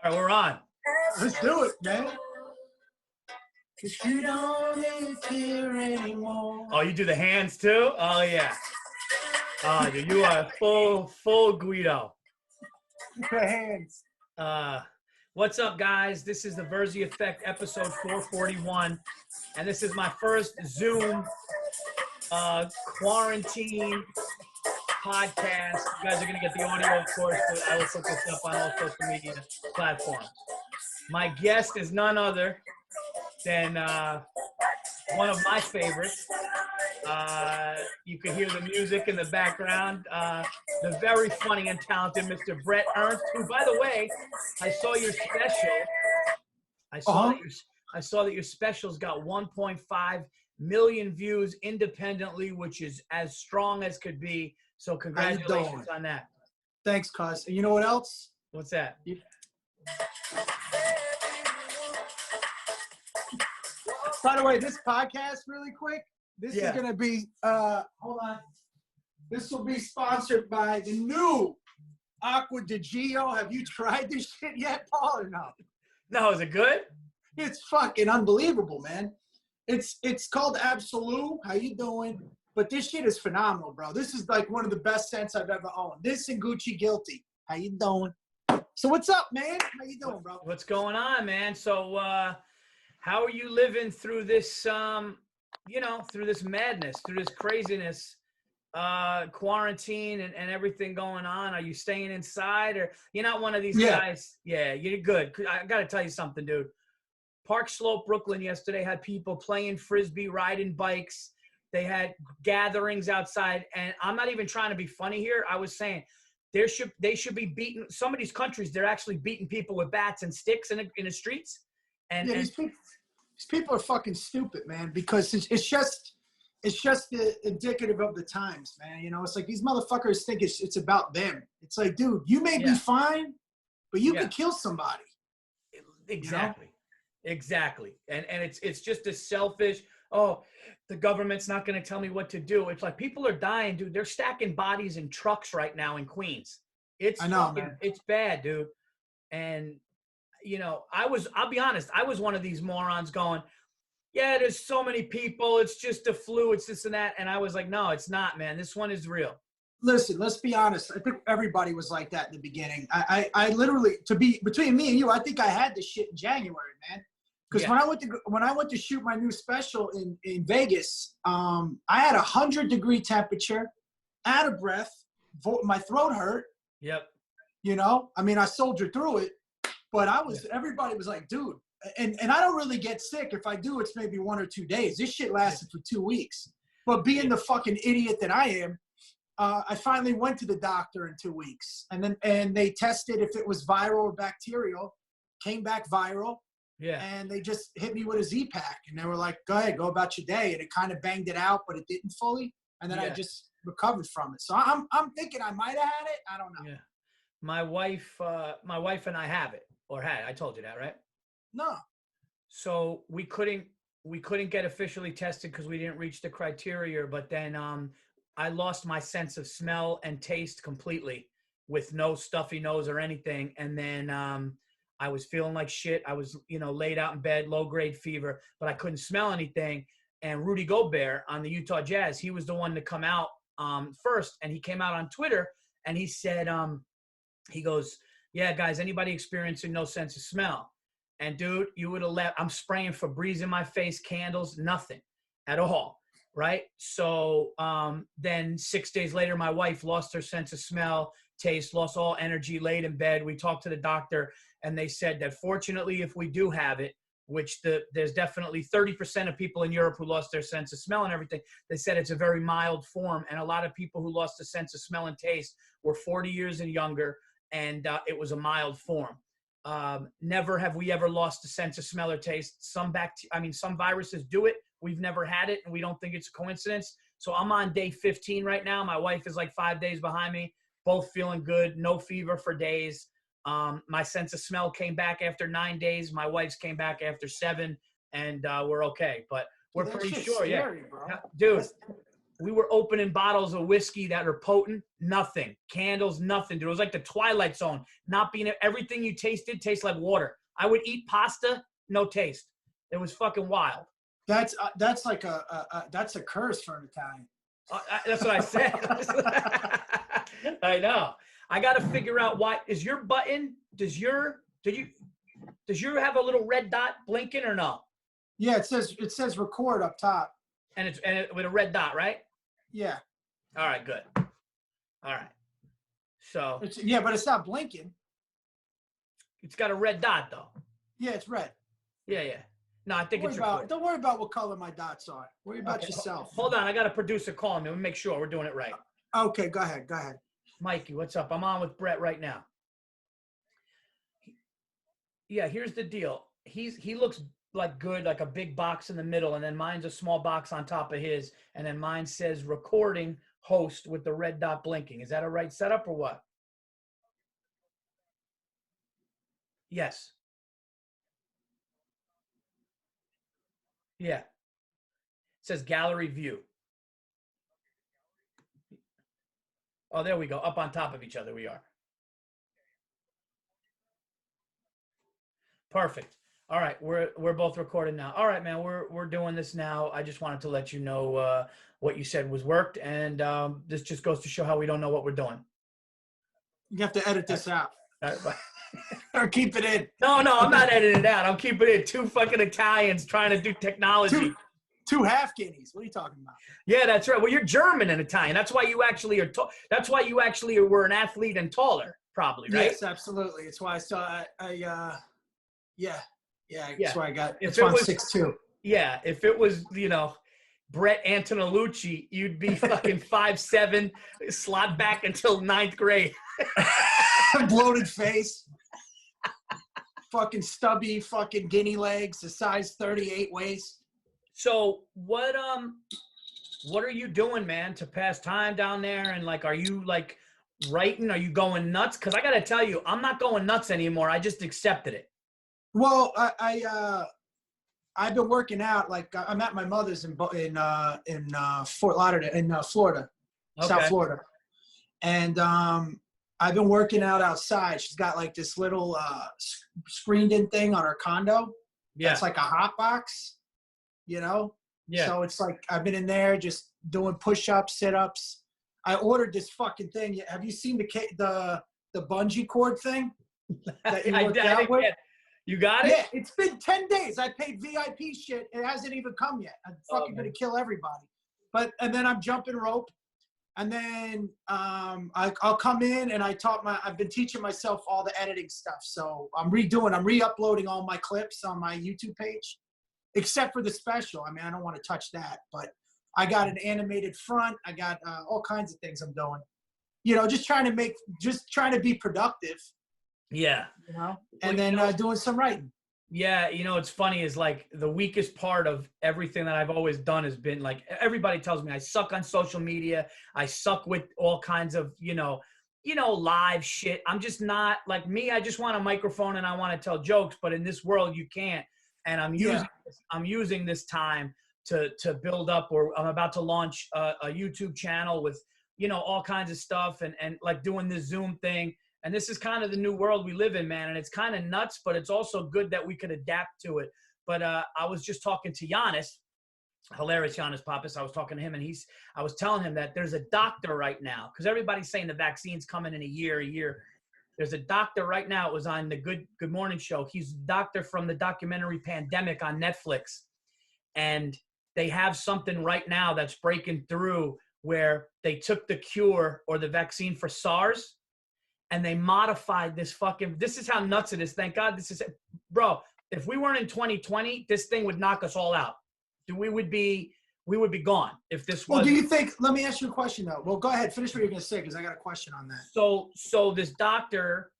All right, we're on. Let's do it, man. Cause you don't live here anymore. Oh, you do the hands too? Oh yeah. Oh, dude, you are full Guido. The hands. What's up, guys? This is the Virzi Effect, episode 441, and this is my first Zoom quarantine podcast. You guys are gonna get the audio, of course, but I will put this up on all social media platforms. My guest is none other than one of my favorites. You can hear the music in the background. The very funny and talented Mr. Bret Ernst, who, by the way, I saw your special. I saw that your special's got 1.5 million views independently, which is as strong as could be. So congratulations on that. Thanks, cuz. And you know what else? What's that? By the way, this podcast, really quick, this is going to be, hold on. This will be sponsored by the new Aqua de Gio. Have you tried this shit yet, Paul, or no? No, is it good? It's fucking unbelievable, man. It's called Absolute. How you doing? But this shit is phenomenal, bro. This is like one of the best scents I've ever owned. This and Gucci Guilty. How you doing? So what's up, man? How you doing, bro? What's going on, man? So how are you living through this, through this madness, through this craziness, quarantine and everything going on? Are you staying inside, or you're not one of these guys? Yeah, you're good. I got to tell you something, dude. Park Slope, Brooklyn yesterday had people playing Frisbee, riding bikes. They had gatherings outside, and I'm not even trying to be funny here. I was saying they should be beating some of these countries. They're actually beating people with bats and sticks in the streets. And, these people are fucking stupid, man, because it's just the indicative of the times, man. You know, it's like these motherfuckers think it's about them. It's like, dude, you may be fine, but you could kill somebody. Exactly. You know? Exactly. And it's just a selfish, oh, the government's not going to tell me what to do. It's like people are dying, dude. They're stacking bodies in trucks right now in Queens. I know, man. It's bad, dude. And you know, I'll be honest, I was one of these morons going, yeah, there's so many people, it's just a flu, it's this and that. And I was like, no, it's not, man. This one is real. Listen, let's be honest. I think everybody was like that in the beginning. I literally, between me and you, I think I had this shit in January, man. Because when I went to shoot my new special in Vegas, I had 100-degree temperature, out of breath, my throat hurt. Yep. You know, I mean, I soldiered through it. But everybody was like, dude, and I don't really get sick. If I do, it's maybe 1 or 2 days. This shit lasted for 2 weeks. But being the fucking idiot that I am, I finally went to the doctor in 2 weeks. And they tested if it was viral or bacterial, came back viral. Yeah. And they just hit me with a Z-Pack. And they were like, go ahead, go about your day. And it kind of banged it out, but it didn't fully. And then I just recovered from it. So I'm thinking I might have had it. I don't know. Yeah. My wife and I have it. Or had. I told you that, right? No. So we couldn't get officially tested because we didn't reach the criteria. But then I lost my sense of smell and taste completely with no stuffy nose or anything. And then I was feeling like shit. I was, laid out in bed, low-grade fever, but I couldn't smell anything. And Rudy Gobert on the Utah Jazz, he was the one to come out first. And he came out on Twitter and he said, he goes, yeah, guys, anybody experiencing no sense of smell? And dude, you would have left. I'm spraying Febreze in my face, candles, nothing at all, right? So then 6 days later, my wife lost her sense of smell, taste, lost all energy, laid in bed. We talked to the doctor, and they said that fortunately, if we do have it, which there's definitely 30% of people in Europe who lost their sense of smell and everything, they said it's a very mild form. And a lot of people who lost the sense of smell and taste were 40 years and younger, and it was a mild form. Never have we ever lost the sense of smell or taste. Some viruses do it. We've never had it, and we don't think it's a coincidence. So I'm on day 15 right now. My wife is like 5 days behind me, both feeling good, no fever for days. My sense of smell came back after 9 days. My wife's came back after 7, and we're okay. But we're pretty sure, scary, bro. Dude. We were opening bottles of whiskey that are potent. Nothing. Candles, nothing, dude. It was like the Twilight Zone. Not being everything you tasted tastes like water. I would eat pasta, no taste. It was fucking wild. That's like that's a curse for an Italian. That's what I said. I know. I got to figure out why. Is your button? Does your have a little red dot blinking or no? Yeah, it says record up top. And it's with a red dot, right? Yeah. All right, good. All right. So yeah, but it's not blinking. It's got a red dot though. Yeah, it's red. Yeah. No, I think don't worry about what color my dots are. Worry about yourself. Hold on, I got a producer calling me. Let me make sure we're doing it right. Okay, go ahead. Mikey, what's up? I'm on with Bret right now. Yeah, here's the deal. He looks like good, like a big box in the middle, and then mine's a small box on top of his, and then mine says recording host with the red dot blinking. Is that a right setup or what? Yes. Yeah. It says gallery view. Oh, there we go. Up on top of each other we are. Perfect. All right, we're both recording now. All right, man, we're doing this now. I just wanted to let you know what you said was worked, and this just goes to show how we don't know what we're doing. You have to edit this out. Or keep it in. No, I'm not editing it out. I'm keeping it. Two fucking Italians trying to do technology. Two half guineas. What are you talking about? Yeah, that's right. Well, you're German and Italian. That's why you actually are. That's why you actually were an athlete and taller, probably, right? Yes, absolutely. It's why I saw. Yeah. That's why I got. If it was 6'2". Yeah, if it was Bret Antonucci, you'd be fucking 5'7", slot back until 9th grade. Bloated face. Fucking stubby fucking guinea legs, a size 38 waist. So what are you doing, man, to pass time down there? And are you writing? Are you going nuts? Because I gotta tell you, I'm not going nuts anymore. I just accepted it. Well, I've been working out. I'm at my mother's in Fort Lauderdale, in Florida, okay. South Florida, and I've been working out outside. She's got this little screened-in thing on her condo. Yeah, it's like a hot box, Yeah. So it's I've been in there just doing push-ups, sit-ups. I ordered this fucking thing. Have you seen the bungee cord thing that you worked out with? You got it? Yeah, it's been 10 days. I paid VIP shit. It hasn't even come yet. I'm fucking gonna kill everybody. And then I'm jumping rope. And then I'll come in and I've been teaching myself all the editing stuff. So I'm re-uploading all my clips on my YouTube page, except for the special. I mean, I don't want to touch that, but I got an animated front. I got all kinds of things I'm doing. Just trying to be productive. Yeah. And then doing some writing. Yeah. It's funny is the weakest part of everything that I've always done has been everybody tells me I suck on social media. I suck with all kinds of, live shit. I'm just not me. I just want a microphone and I want to tell jokes, but in this world you can't. And I'm using this time to build up, or I'm about to launch a YouTube channel with, all kinds of stuff and doing this Zoom thing. And this is kind of the new world we live in, man. And it's kind of nuts, but it's also good that we could adapt to it. But I was just talking to Giannis, hilarious Giannis Pappas. I was talking to him, and I was telling him that there's a doctor right now, because everybody's saying the vaccine's coming in a year. There's a doctor right now. It was on the Good Morning Show. He's a doctor from the documentary Pandemic on Netflix. And they have something right now that's breaking through where they took the cure or the vaccine for SARS, and they modified this is how nuts it is. Thank God bro, if we weren't in 2020, this thing would knock us all out. We would be gone if this was. Well, do you think, let me ask you a question though. Well, go ahead, finish what you're going to say, because I got a question on that. So this doctor,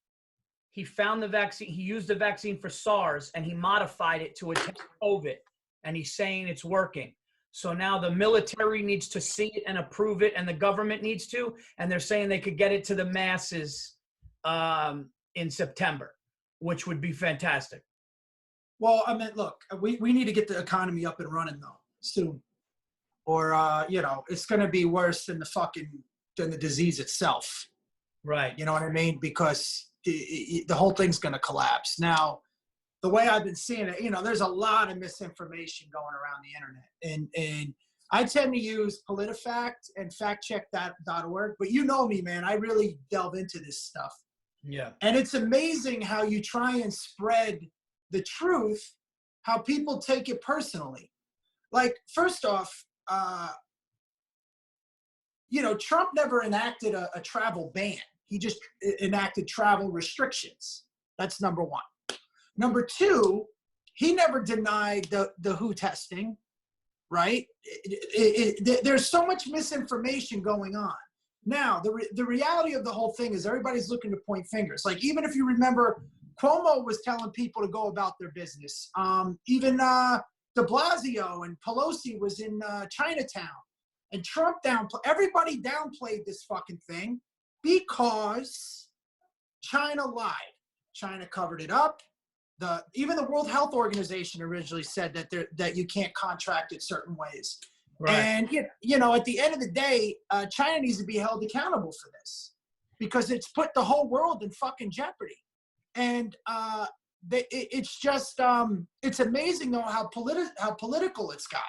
he found the vaccine, he used the vaccine for SARS and he modified it to attack COVID, and he's saying it's working. So now the military needs to see it and approve it, and the government needs to, and they're saying they could get it to the masses in September, which would be fantastic. Well, I mean, look, we need to get the economy up and running though soon. or it's going to be worse than than the disease itself. Right. You know what I mean? Because the whole thing's going to collapse. Now, the way I've been seeing it, there's a lot of misinformation going around the internet, and I tend to use PolitiFact and factcheck.org, but you know me, man, I really delve into this stuff. Yeah. And it's amazing how you try and spread the truth, how people take it personally. Like, first off, Trump never enacted a travel ban. He just enacted travel restrictions. That's number one. Number two, he never denied the WHO testing, right? There's so much misinformation going on. Now, the reality of the whole thing is everybody's looking to point fingers. Like, even if you remember, Cuomo was telling people to go about their business. Even de Blasio and Pelosi was in Chinatown. And Trump everybody downplayed this fucking thing because China lied. China covered it up. Even the World Health Organization originally said that you can't contract it certain ways. Right. And, at the end of the day, China needs to be held accountable for this because it's put the whole world in fucking jeopardy. And it's just, it's amazing, though, how political it's got.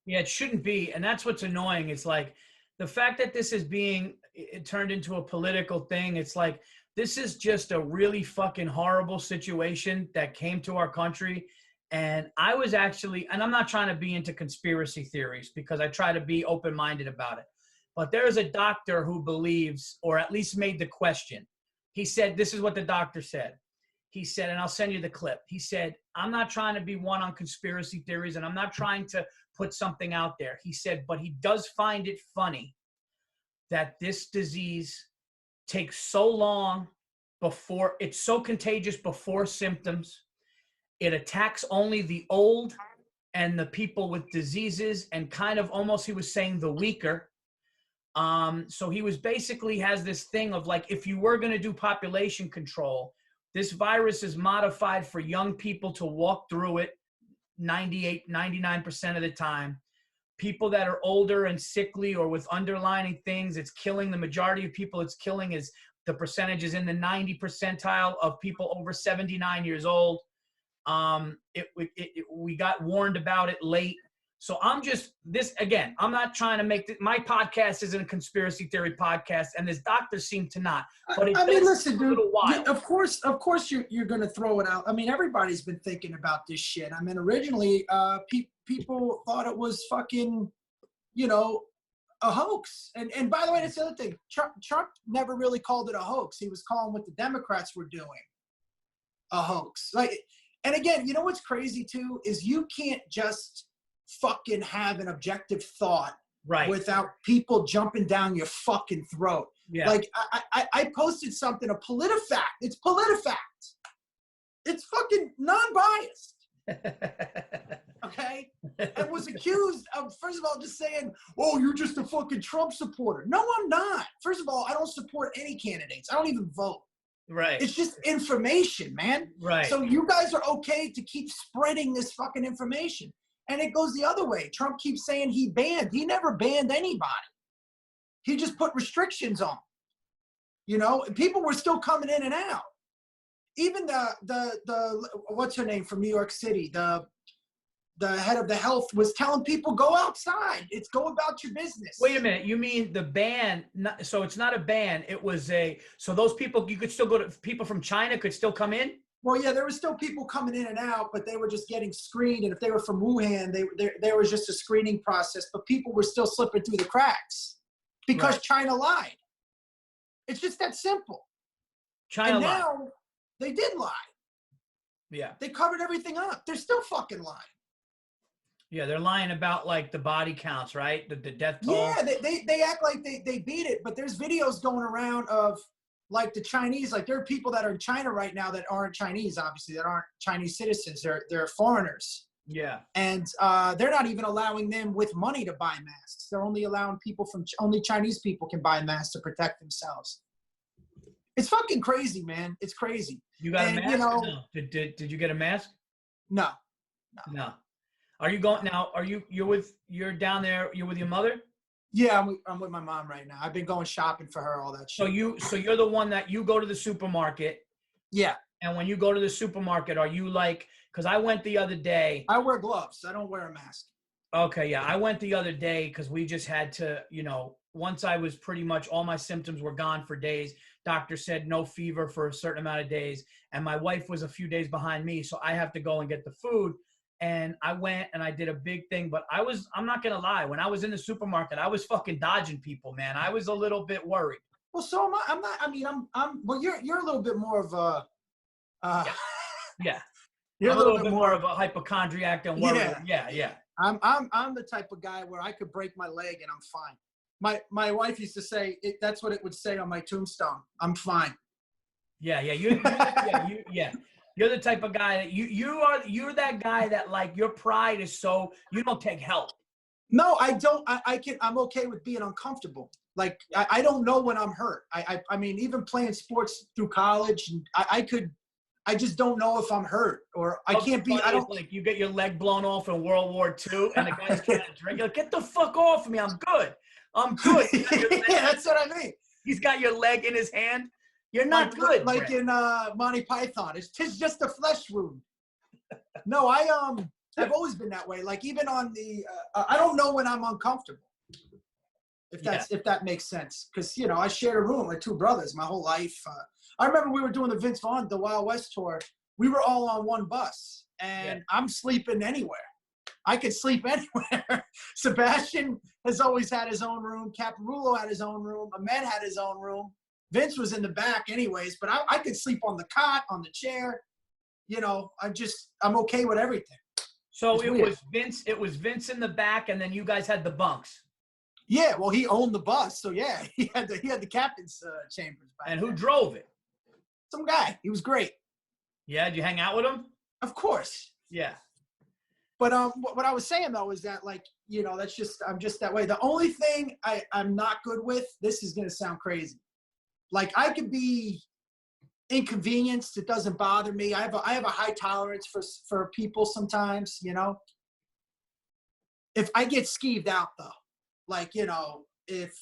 Yeah, it shouldn't be. And that's what's annoying. It's like the fact that this is being turned into a political thing. It's like, this is just a really fucking horrible situation that came to our country. And I was actually, and I'm not trying to be into conspiracy theories because I try to be open-minded about it. But there's a doctor who believes, or at least made the question. He said, this is what the doctor said. He said, and I'll send you the clip. He said, I'm not trying to be one on conspiracy theories, and I'm not trying to put something out there. He said, but he does find it funny that this disease takes so long before, it's so contagious before symptoms. It attacks only the old and the people with diseases and kind of almost, he was saying, the weaker. So he was basically has this thing of like, if you were going to do population control, this virus is modified for young people to walk through it 98, 99% of the time. People that are older and sickly or with underlying things, it's killing the majority of people. It's killing is the percentage is in the 90 percentile of people over 79 years old. We got warned about it late. So I'm not trying to make my podcast isn't a conspiracy theory podcast, and this doctor seemed to not. But I mean, listen, dude. Of course, you're going to throw it out. I mean, everybody's been thinking about this shit. I mean, originally, people thought it was fucking, a hoax. And by the way, that's the other thing. Trump never really called it a hoax. He was calling what the Democrats were doing a hoax. Like, and again, you know what's crazy too is you can't just fucking have an objective thought without people jumping down your fucking throat. Yeah. Like I posted something, a PolitiFact. It's PolitiFact. It's fucking non-biased. Okay? And was accused of, first of all, just saying, oh, you're just a fucking Trump supporter. No, I'm not. First of all, I don't support any candidates. I don't even vote. Right. It's just information, man. Right. So you guys are okay to keep spreading this fucking information. And it goes the other way. Trump keeps saying he banned. He never banned anybody. He just put restrictions on. People were still coming in and out. Even the what's her name from New York City, the head of the health was telling people, go outside. It's go about your business. Wait a minute. You mean the ban? So it's not a ban. It was so those people, you could still go to, people from China could still come in? Well, yeah, there were still people coming in and out, but they were just getting screened. And if they were from Wuhan, there was just a screening process. But people were still slipping through the cracks because China lied. It's just that simple. China lied. Now they did lie. Yeah. They covered everything up. They're still fucking lying. Yeah, they're lying about like the body counts, right? The death toll. Yeah, they act like they beat it, but there's videos going around of like the Chinese, like there are people that are in China right now that aren't Chinese, obviously, that aren't Chinese citizens. They're foreigners. Yeah. And they're not even allowing them with money to buy masks. They're only allowing people only Chinese people can buy masks to protect themselves. It's fucking crazy, man. It's crazy. You got a mask? No. Did you get a mask? No. Are you going now? You're down there? You're with your mother? Yeah, I'm with my mom right now. I've been going shopping for her, all that So shit. you're the one that you go to the supermarket, Yeah, and when you go to the supermarket, are you like? Because I went the other day. I wear gloves. I don't wear a mask. Okay, yeah, I went the other day because we just had to, once I was pretty much all my symptoms were gone for days. Doctor said no fever for a certain amount of days, and my wife was a few days behind me, so I have to go and get the food. And I went and I did a big thing, but I'm not gonna lie, when I was in the supermarket, I was fucking dodging people, man. I was a little bit worried. Well, so am I. I'm not. I mean, well, you're a little bit more of a. Yeah, yeah. You're I'm a a little little bit bit more. more of a hypochondriac than worried. Yeah. Yeah. I'm the type of guy where I could break my leg and I'm fine. My wife used to say that's what it would say on my tombstone. I'm fine. Yeah. You're the type of guy that you're that guy that like your pride is so you don't take help. No, I don't. I'm okay with being uncomfortable. Like I don't know when I'm hurt. I mean, even playing sports through college, I just don't know if I'm hurt or I can't be. I don't like you get your leg blown off in World War II and the guy's trying to drink. You're like, get the fuck off of me. I'm good. I'm good. Yeah, that's what I mean. He's got your leg in his hand. You're not good. Like Brett. in Monty Python. Tis just a flesh wound. No, I've always been that way. Like even on the, I don't know when I'm uncomfortable. If that makes sense, because I shared a room with two brothers my whole life. I remember we were doing the Wild West tour. We were all on one bus, and I'm sleeping anywhere. I could sleep anywhere. Sebastian has always had his own room. Caparulo had his own room. Ahmed had his own room. Vince was in the back anyways, but I could sleep on the cot, on the chair. I'm okay with everything. So it was Vince in the back, and then you guys had the bunks. Yeah, well, he owned the bus, so yeah, he had the captain's chambers back. And who drove it? Some guy. He was great. Yeah, did you hang out with him? Of course. Yeah. But what I was saying though is that I'm just that way. The only thing I'm not good with, this is gonna sound crazy. Like I could be inconvenienced. It doesn't bother me. I have a high tolerance for people sometimes. If I get skeeved out though, like if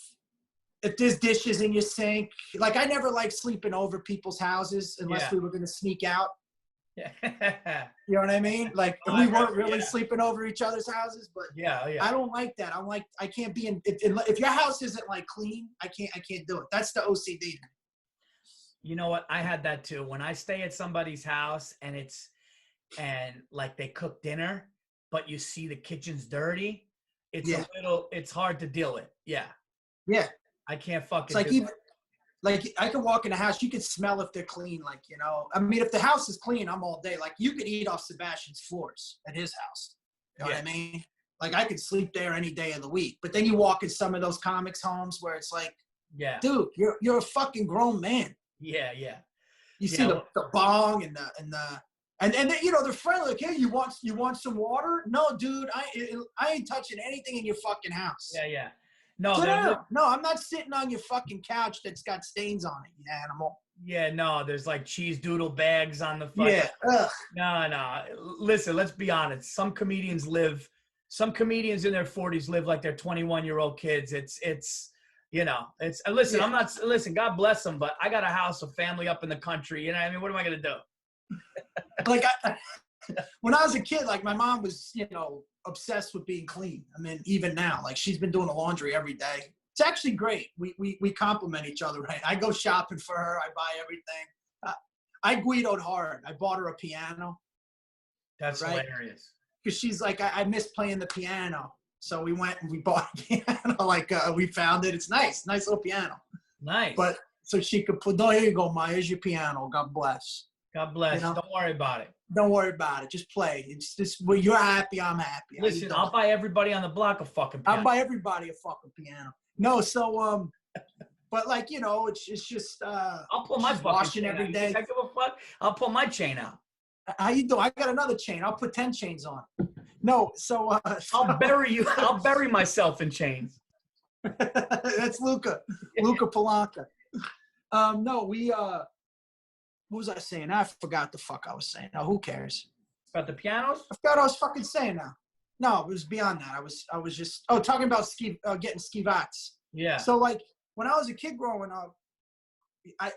there's dishes in your sink, like I never like sleeping over people's houses unless we were gonna sneak out. Yeah. You know what I mean? Like we weren't really sleeping over each other's houses, but I don't like that. I'm like, I can't be if your house isn't like clean, I can't do it. That's the OCD. You know what? I had that too. When I stay at somebody's house and like they cook dinner, but you see the kitchen's dirty, it's hard to deal with. Yeah. Yeah. I can't fucking it's like like I can walk in a house, you can smell if they're clean. Like, I mean, if the house is clean, I'm all day. Like you could eat off Sebastian's floors at his house. You know what I mean? Like I could sleep there any day of the week. But then you walk in some of those comics homes where it's like, dude, you're a fucking grown man. Yeah. You see the bong and then they're friendly. Like, hey, you want some water? No, dude, I ain't touching anything in your fucking house. Yeah. No, I'm not sitting on your fucking couch that's got stains on it, you animal. Yeah, no, there's like cheese doodle bags on the fucking. Yeah. Ugh. No. Listen, let's be honest. Some comedians in their 40s live like they're 21-year-old kids. Listen, God bless them, but I got a house, a family up in the country. You know what I mean? What am I going to do? Like when I was a kid, like my mom was, obsessed with being clean. I mean, even now, like she's been doing the laundry every day. It's actually great. We compliment each other, right? I go shopping for her. I buy everything. I guidoed hard. I bought her a piano. That's hilarious. Because she's like, I miss playing the piano. So we went and we bought a piano. Like we found it. It's nice little piano. Nice. But so she could put, here you go, Ma, here's your piano. God bless. God bless. Don't worry about it. Don't worry about it. Just play. It's just when you're happy, I'm happy. Listen, I'll buy everybody on the block a fucking piano. I'll buy everybody a fucking piano. No, so but like it's just I'll pull my fucking washing chain every out. day. I give a fuck. I'll pull my chain out. How you doing? I got another chain. I'll put 10 chains on. No, so I'll bury you. I'll bury myself in chains. That's Luca Palanca. No, we what was I saying? I forgot the fuck I was saying. Now, who cares? About the pianos? I forgot what I was fucking saying now. No, it was beyond that. I was just talking about getting skivats. Yeah. So like when I was a kid growing up,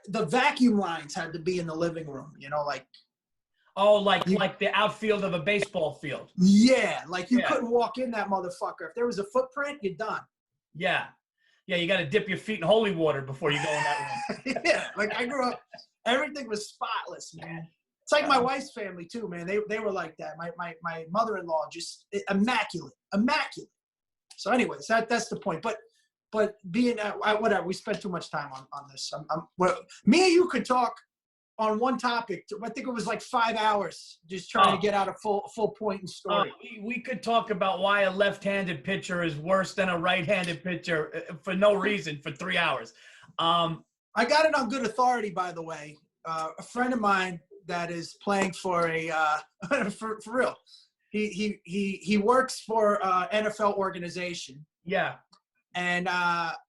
the vacuum lines had to be in the living room. You know, like. Oh, like the outfield of a baseball field. Yeah, like you Yeah. couldn't walk in that motherfucker. If there was a footprint, you're done. Yeah. Yeah, you got to dip your feet in holy water before you go in that room. Yeah, like I grew up, everything was spotless, man. It's like my wife's family too, man. They were like that. My mother-in-law just immaculate. So anyways, that's the point. But being whatever, we spent too much time on this. Me and you could talk on one topic. I think it was like 5 hours just trying to get out a full point and story. We could talk about why a left-handed pitcher is worse than a right-handed pitcher for no reason for 3 hours. I got it on good authority, by the way. A friend of mine that is playing for a for real. He works for an NFL organization. Yeah. And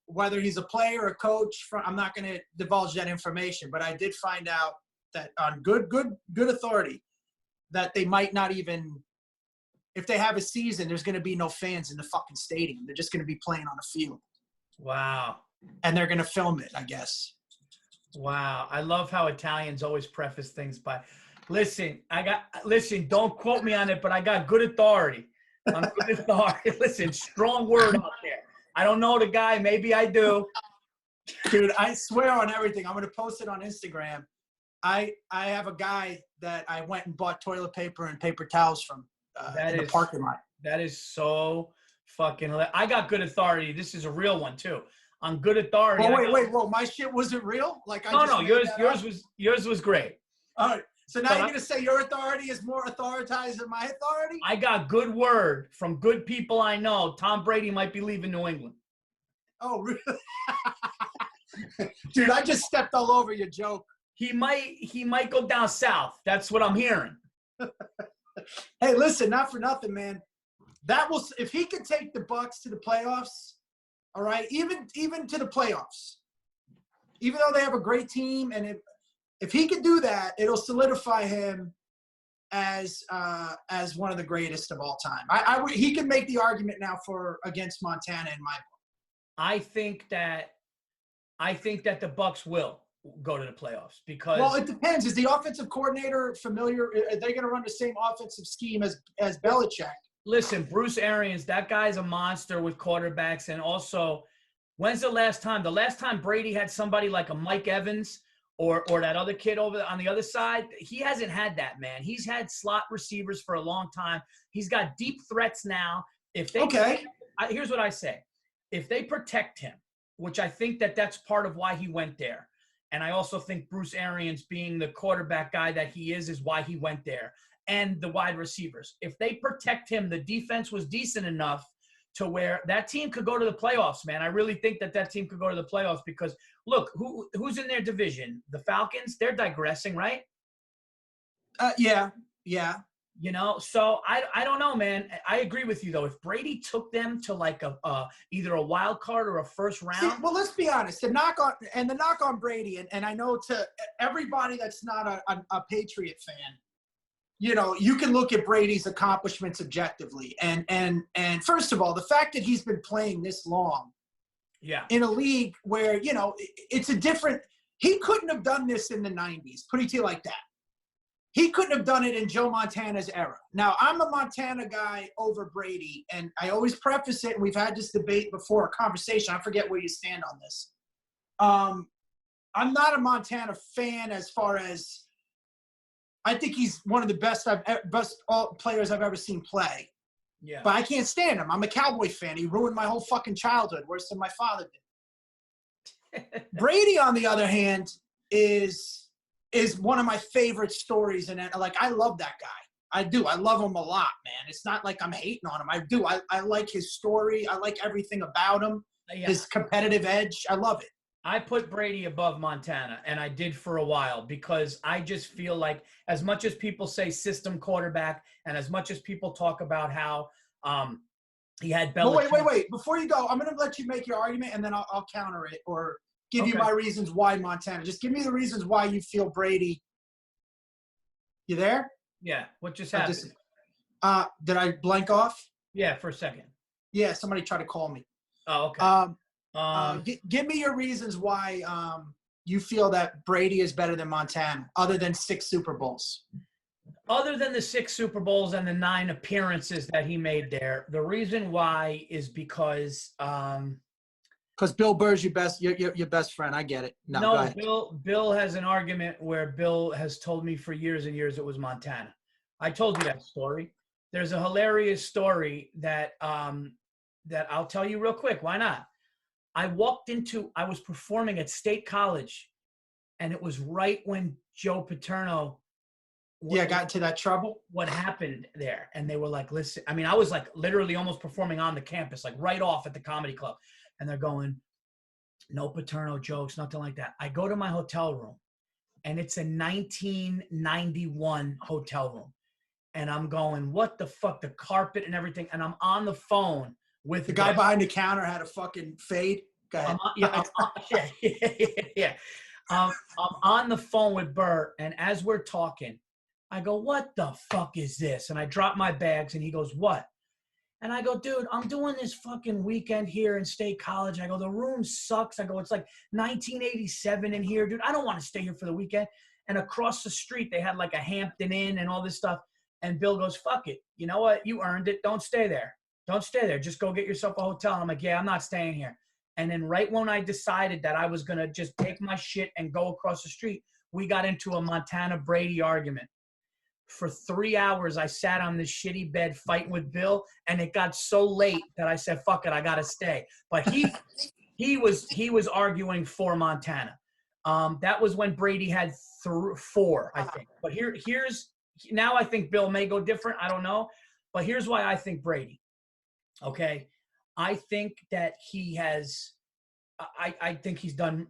whether he's a player or a coach, I'm not going to divulge that information. But I did find out that on good authority that they might not even, if they have a season, there's going to be no fans in the fucking stadium. They're just going to be playing on a field. Wow. And they're going to film it, I guess. Wow. I love how Italians always preface things by, listen, don't quote me on it, but I got good authority. On good authority. Listen, strong word out there. I don't know the guy. Maybe I do. Dude, I swear on everything. I'm going to post it on Instagram. I have a guy that I went and bought toilet paper and paper towels from in the parking lot. That is so fucking – I got good authority. This is a real one, too. On good authority. Oh, wait. My shit wasn't real? Like yours was great. All right. So now you're going to say your authority is more authorized than my authority? I got good word from good people I know. Tom Brady might be leaving New England. Oh, really? Dude, I just stepped all over your joke. He might go down south. That's what I'm hearing. Hey, listen, not for nothing, man. If he could take the Bucs to the playoffs, all right, even to the playoffs, even though they have a great team, and if he could do that, it'll solidify him as one of the greatest of all time. He could make the argument now against Montana in my book. I think that the Bucs will go to the playoffs because. Well, it depends. Is the offensive coordinator familiar? Are they going to run the same offensive scheme as Belichick? Listen, Bruce Arians, that guy's a monster with quarterbacks, and also, when's the last time? The last time Brady had somebody like a Mike Evans. Or that other kid over on the other side, he hasn't had that, man. He's had slot receivers for a long time. He's got deep threats now. Here's what I say. If they protect him, which I think that's part of why he went there, and I also think Bruce Arians being the quarterback guy that he is why he went there, and the wide receivers. If they protect him, the defense was decent enough to where that team could go to the playoffs, man. I really think that team could go to the playoffs because, look, who's in their division? The Falcons, they're digressing, right? Yeah. You know, so I don't know, man. I agree with you, though. If Brady took them to like either a wild card or a first round. See, well, let's be honest. The knock on Brady, and I know to everybody that's not a Patriot fan, you know, you can look at Brady's accomplishments objectively. And first of all, the fact that he's been playing this long in a league where, you know, it's a different – he couldn't have done this in the 90s, put it to you like that. He couldn't have done it in Joe Montana's era. Now, I'm a Montana guy over Brady, and I always preface it, and we've had this debate before, a conversation. I forget where you stand on this. I'm not a Montana fan as far as – I think he's one of the best players I've ever seen play. Yeah. But I can't stand him. I'm a Cowboy fan. He ruined my whole fucking childhood, worse than my father did. Brady, on the other hand, is one of my favorite stories. And like, I love that guy. I do. I love him a lot, man. It's not like I'm hating on him. I do. I like his story. I like everything about him. Yeah. His competitive edge. I love it. I put Brady above Montana, and I did for a while because I just feel like as much as people say system quarterback and as much as people talk about how he had Belichick. Wait. Before you go, I'm going to let you make your argument, and then I'll counter it or give you my reasons why Montana. Just give me the reasons why you feel Brady. You there? Yeah. What just happened? Did I blank off? Yeah, for a second. Yeah, somebody tried to call me. Oh, okay. Give me your reasons why you feel that Brady is better than Montana, other than 6 Super Bowls. Other than the 6 Super Bowls and the 9 appearances that he made there, the reason why is because Bill Burr's your best friend. I get it. No, Bill has an argument where Bill has told me for years and years it was Montana. I told you that story. There's a hilarious story that that I'll tell you real quick. Why not? I was performing at State College, and it was right when Joe Paterno got into that trouble. What happened there? And they were like, listen, I mean, I was like literally almost performing on the campus, like right off at the comedy club. And they're going, no Paterno jokes, nothing like that. I go to my hotel room, and it's a 1991 hotel room. And I'm going, what the fuck, the carpet and everything. And I'm on the phone with the guy behind the counter had a fucking fade. Go ahead. Yeah. I'm on the phone with Bert, and as we're talking, I go, what the fuck is this? And I drop my bags, and he goes, what? And I go, dude, I'm doing this fucking weekend here in State College. I go, the room sucks. I go, it's like 1987 in here, dude. I don't want to stay here for the weekend. And across the street, they had like a Hampton Inn and all this stuff. And Bill goes, fuck it. You know what? You earned it. Don't stay there. Don't stay there. Just go get yourself a hotel. And I'm like, yeah, I'm not staying here. And then right when I decided that I was going to just take my shit and go across the street, we got into a Montana Brady argument. For 3 hours, I sat on this shitty bed fighting with Bill, and it got so late that I said, fuck it, I got to stay. But he was arguing for Montana. That was when Brady had 4, I think. But now I think Bill may go different. I don't know. But here's why I think Brady. Okay. I think that he has I think he's done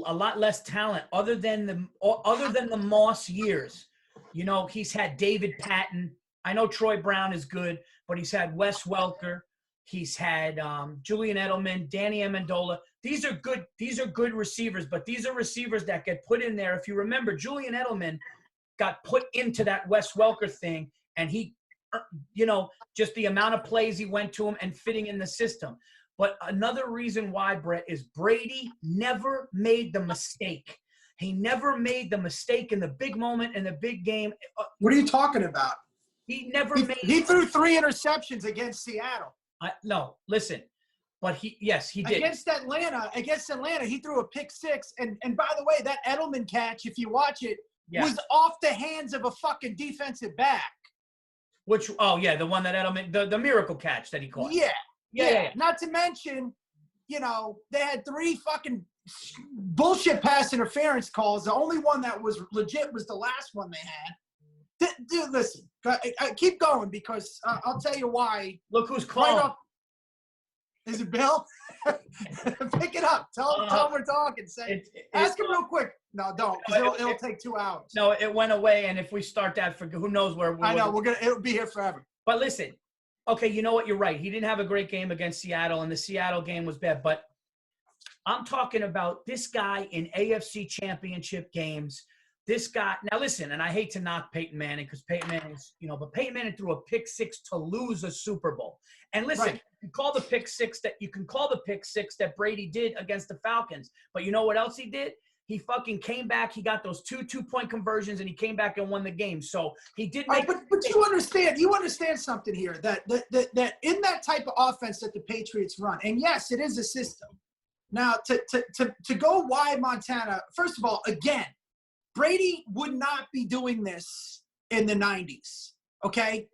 a lot less talent other than the Moss years. You know, he's had David Patton. I know Troy Brown is good, but he's had Wes Welker. He's had Julian Edelman, Danny Amendola. These are good receivers, but these are receivers that get put in there. If you remember, Julian Edelman got put into that Wes Welker thing, and he, you know, just the amount of plays he went to him and fitting in the system. But another reason why, Brett, is Brady never made the mistake. He never made the mistake in the big moment, in the big game. What are you talking about? He threw 3 interceptions against Seattle. No, listen. But he did. Against Atlanta, he threw a pick 6. And by the way, that Edelman catch, if you watch it, was off the hands of a fucking defensive back. The one that Edelman, the miracle catch that he caught. Yeah. Not to mention, you know, they had 3 fucking bullshit pass interference calls. The only one that was legit was the last one they had. Dude, listen, keep going because I'll tell you why. Look who's calling. Is it Bill? Pick it up. Tell him we're talking. Ask him real quick. No, don't, because it'll take 2 hours. No, it went away, and if we start that, for who knows where I know it'll be here forever. But listen, okay, you know what? You're right. He didn't have a great game against Seattle, and the Seattle game was bad. But I'm talking about this guy in AFC Championship games. This guy. Now listen, and I hate to knock Peyton Manning because Peyton Manning's, but Peyton Manning threw a pick 6 to lose a Super Bowl. And listen, right. you can call the pick six that Brady did against the Falcons. But you know what else he did? He fucking came back. He got those 2 2-point conversions, and he came back and won the game. So he did make. But you understand something here that in that type of offense that the Patriots run, and yes, it is a system. Now to go wide Montana. First of all, again, Brady would not be doing this in the 90s. Okay.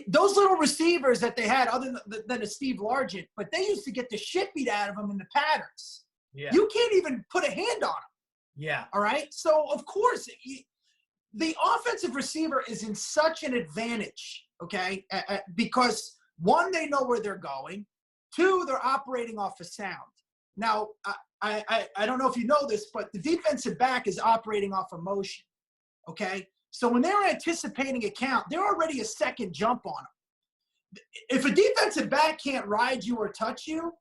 Those little receivers that they had, other than a Steve Largent, but they used to get the shit beat out of them in the patterns. Yeah. You can't even put a hand on them. Yeah. All right. So, of course, the offensive receiver is in such an advantage, okay, because, 1, they know where they're going. 2, they're operating off of sound. Now, I don't know if you know this, but the defensive back is operating off of motion, okay? So when they're anticipating a count, they're already a second jump on them. If a defensive back can't ride you or touch you,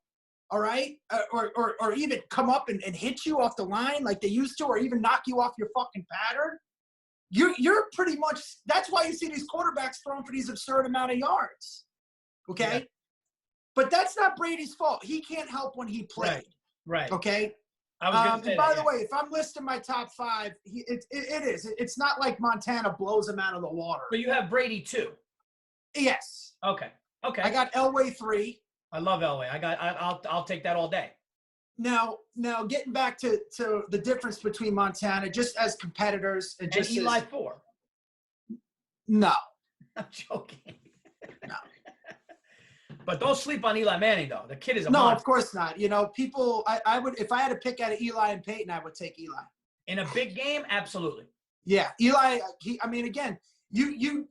all right, or even come up and hit you off the line like they used to, or even knock you off your fucking pattern, you're pretty much – that's why you see these quarterbacks throwing for these absurd amount of yards. Okay. Yeah. But that's not Brady's fault. He can't help when he played. Right. Okay. I was going to say and by that, the way, if I'm listing my top 5, it is. It's not like Montana blows him out of the water. But you have Brady too. Yes. Okay. I got Elway 3. I love Elway. I'll take that all day. Now getting back to the difference between Montana, just as competitors and just Eli 4. No. I'm joking. No. But don't sleep on Eli Manning, though. The kid is a No, monster. of course not. You know, people. I would, if I had to pick out of Eli and Peyton, I would take Eli. In a big game, absolutely. Yeah, Eli. I mean, again, you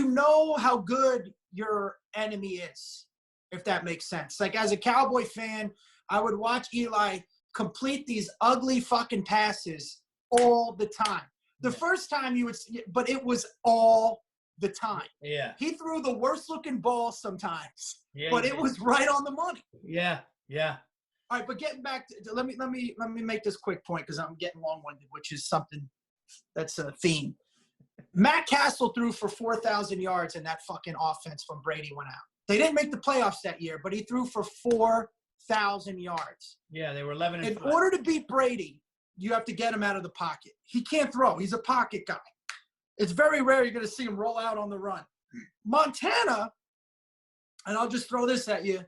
know how good your enemy is, if that makes sense. Like as a Cowboy fan, I would watch Eli complete these ugly fucking passes all the time. The first time you would, but it was all the time. Yeah. He threw the worst looking ball sometimes, Yeah, but it was right on the money. Yeah. All right, but getting back to let me make this quick point because I'm getting long-winded, which is something that's a theme. Matt Castle threw for 4,000 yards in that fucking offense when Brady went out. They didn't make the playoffs that year, but he threw for 4,000 yards. Yeah, they were 11-5. In order to beat Brady, you have to get him out of the pocket. He can't throw. He's a pocket guy. It's very rare you're going to see him roll out on the run. Montana, and I'll just throw this at you,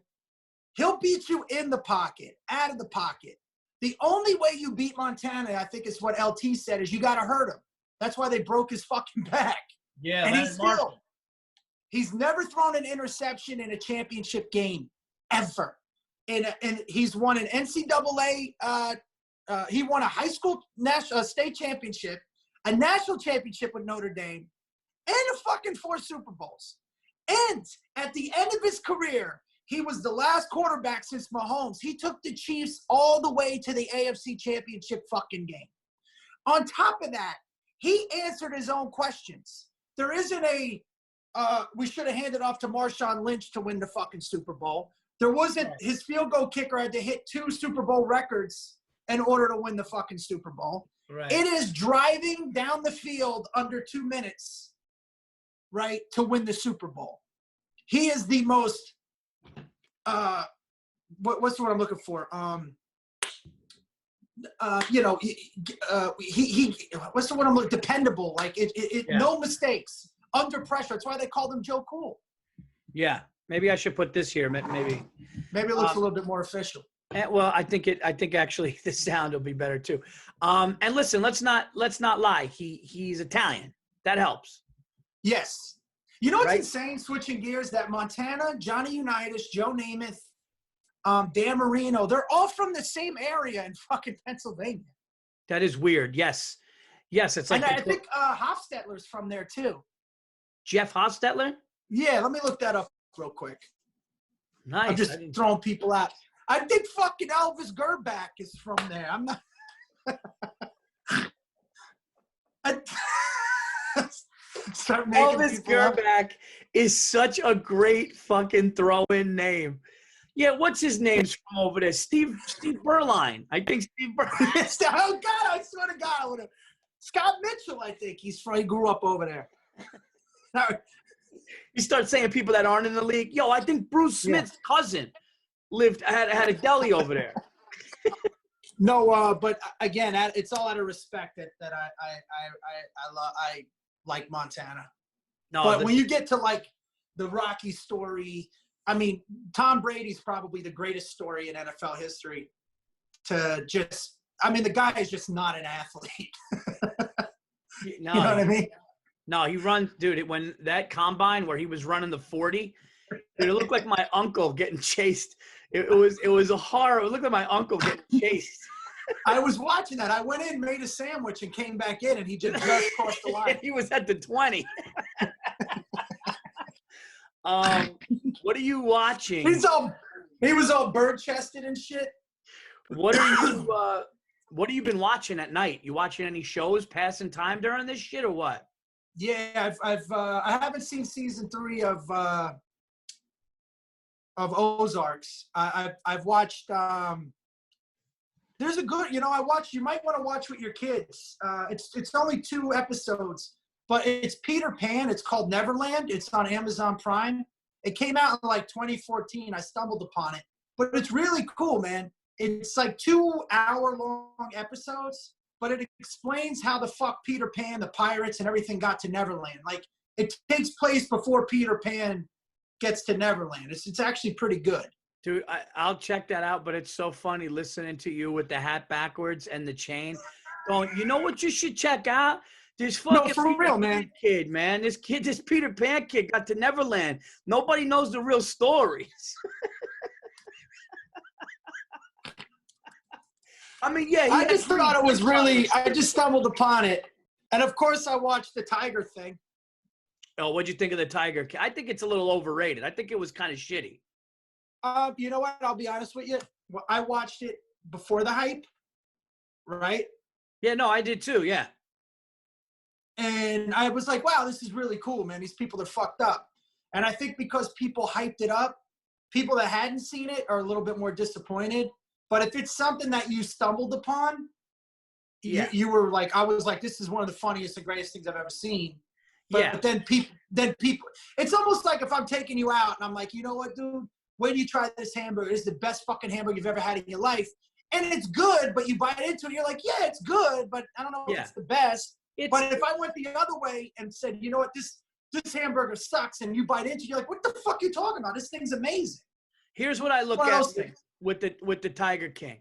he'll beat you in the pocket, out of the pocket. The only way you beat Montana, I think is what LT said, is you got to hurt him. That's why they broke his fucking back. Yeah, and he's never thrown an interception in a championship game, ever. And he's won an NCAA, he won a high school state championship, a national championship with Notre Dame, and a fucking 4 Super Bowls. And at the end of his career, he was the last quarterback since Mahomes. He took the Chiefs all the way to the AFC Championship fucking game. On top of that, he answered his own questions. There isn't we should have handed off to Marshawn Lynch to win the fucking Super Bowl. There wasn't, his field goal kicker had to hit 2 Super Bowl records in order to win the fucking Super Bowl. Right. It is driving down the field under 2 minutes, right, to win the Super Bowl. He is the most, what's the word I'm looking for? What's the word I'm looking, dependable. Like no mistakes, under pressure. That's why they called him Joe Cool. Yeah. Maybe I should put this here. Maybe it looks a little bit more official. Well, I think actually the sound will be better too. And listen, let's not lie. He's Italian. That helps. Yes. You know what's insane? Switching gears, that Montana, Johnny Unitas, Joe Namath, Dan Marino, they're all from the same area in fucking Pennsylvania. That is weird. Yes. It's like, and I think Hofstetler's from there too. Jeff Hofstetler? Yeah, let me look that up real quick. Nice. I'm just throwing people out. I think fucking Elvis Gerback is from there. I'm not. Elvis Gerback is such a great fucking throw-in name. Yeah, what's his name from over there? Steve Berline. I think Steve Berline. Oh God! I swear to God, I would have. Scott Mitchell, I think he grew up over there. You start saying people that aren't in the league. Yo, I think Bruce Smith's cousin had a deli over there. No, but again, it's all out of respect that I like Montana. No, but when you get to like the Rocky story, I mean, Tom Brady's probably the greatest story in NFL history. The guy is just not an athlete. No, you know what I mean? No, he runs, dude. When that combine where he was running the 40, dude, it looked like my uncle getting chased. It was a horror. It looked like my uncle getting chased. I was watching that. I went in, made a sandwich, and came back in, and he just crossed the line. He was at the 20. What are you watching? He was all bird-chested and shit. What have you been watching at night? You watching any shows, passing time during this shit, or what? Yeah, I haven't seen season 3 of Ozarks. I've watched. There's a good, you might want to watch with your kids. It's only 2 episodes, but it's Peter Pan. It's called Neverland. It's on Amazon Prime. It came out in like 2014. I stumbled upon it, but it's really cool, man. It's like 2-hour-long episodes, but it explains how the fuck Peter Pan, the pirates, and everything got to Neverland. Like, it takes place before Peter Pan gets to Neverland. It's actually pretty good. Dude, I'll check that out, but it's so funny listening to you with the hat backwards and the chain. Going, you know what you should check out? This fucking No, for real, man. kid, man. This Peter Pan kid got to Neverland. Nobody knows the real stories. I mean, yeah. I just thought it was really, I just stumbled upon it. And of course I watched the Tiger thing. Oh, what'd you think of the Tiger? I think it's a little overrated. I think it was kind of shitty. You know what? I'll be honest with you. I watched it before the hype, right? Yeah, no, I did too, yeah. And I was like, wow, this is really cool, man. These people are fucked up. And I think because people hyped it up, people that hadn't seen it are a little bit more disappointed. But if it's something that you stumbled upon, yeah, you were like, I was like, this is one of the funniest and greatest things I've ever seen. But, yeah. But then people, it's almost like if I'm taking you out and I'm like, you know what, dude, when you try this hamburger, it's the best fucking hamburger you've ever had in your life. And it's good, but you bite into it, and you're like, yeah, it's good, but I don't know if it's the best. But if I went the other way and said, you know what, this hamburger sucks, and you bite into it, you're like, what the fuck are you talking about? This thing's amazing. Here's what I look at with the Tiger King.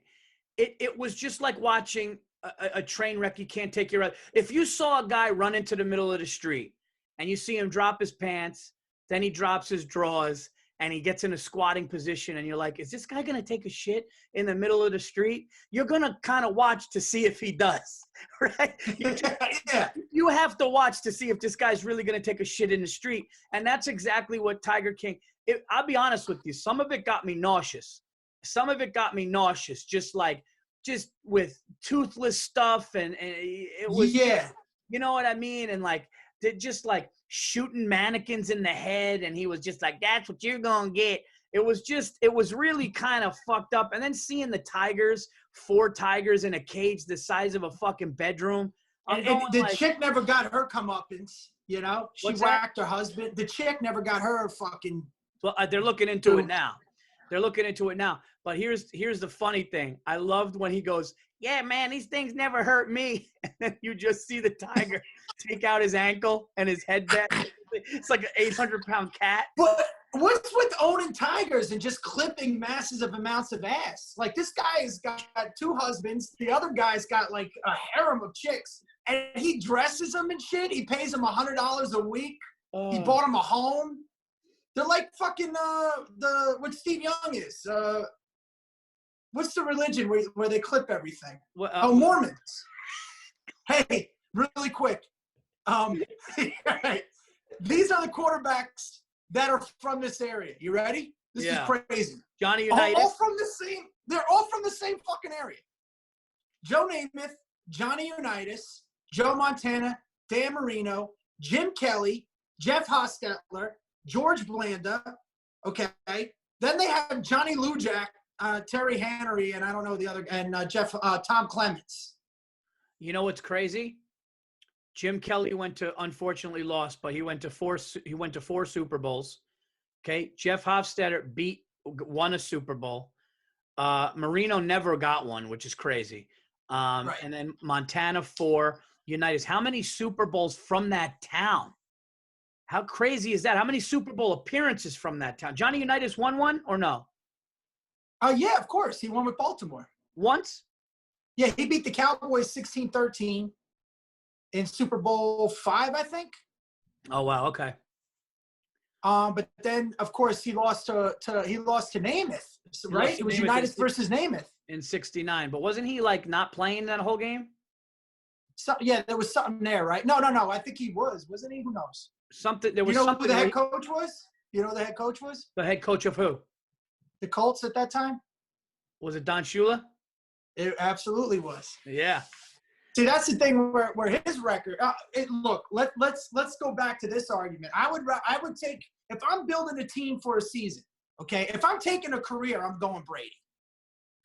It was just like watching a train wreck you can't take your. If you saw a guy run into the middle of the street and you see him drop his pants, then he drops his drawers and he gets in a squatting position and you're like, is this guy going to take a shit in the middle of the street? You're going to kind of watch to see if he does, right? Yeah. You have to watch to see if this guy's really going to take a shit in the street. And that's exactly what Tiger King, I'll be honest with you. Some of it got me nauseous. Just with toothless stuff. And it was, you know what I mean? And like, they're just like shooting mannequins in the head. And he was just like, that's what you're going to get. It was really kind of fucked up. And then seeing the tigers, 4 tigers in a cage the size of a fucking bedroom. And the chick never got her comeuppance, you know? She whacked her husband. The chick never got her fucking. Well, they're looking into it now. But here's the funny thing. I loved when he goes, yeah, man, these things never hurt me. And then you just see the tiger take out his ankle and his head back. It's like an 800-pound cat. But what's with owning tigers and just clipping massive amounts of ass? Like, this guy's got 2 husbands. The other guy's got like a harem of chicks. And he dresses them and shit. He pays them $100 a week. He bought them a home. They're like fucking what Steve Young is. What's the religion where they clip everything? Mormons. Hey, really quick. These are the quarterbacks that are from this area. You ready? This is crazy. Johnny Unitas. They're all from the same fucking area. Joe Namath, Johnny Unitas, Joe Montana, Dan Marino, Jim Kelly, Jeff Hostetler, George Blanda. Okay. Then they have Johnny Lujack, Terry Hannery, and I don't know the other, and Tom Clements. You know what's crazy? Jim Kelly unfortunately lost, but he went to 4 Super Bowls. Okay. Jeff Hofstadter won a Super Bowl. Marino never got one, which is crazy. Right. And then Montana 4, Unitas. How many Super Bowls from that town? How crazy is that? How many Super Bowl appearances from that town? Johnny Unitas won one or no? Yeah, of course. He won with Baltimore. Once? Yeah, he beat the Cowboys 16-13 in Super Bowl 5, I think. Oh, wow. Okay. But then, of course, he lost to Namath, right? It was Unitas versus Namath. In 69. But wasn't he, like, not playing that whole game? Yeah, there was something there, right? No. I think he was. Wasn't he? Who knows? There was something. Who the head coach was? You know who the head coach was? The head coach of who? The Colts at that time. Was it Don Shula? It absolutely was. Yeah. See, that's the thing where his record. Look, let's go back to this argument. I would take, if I'm building a team for a season. Okay, if I'm taking a career, I'm going Brady,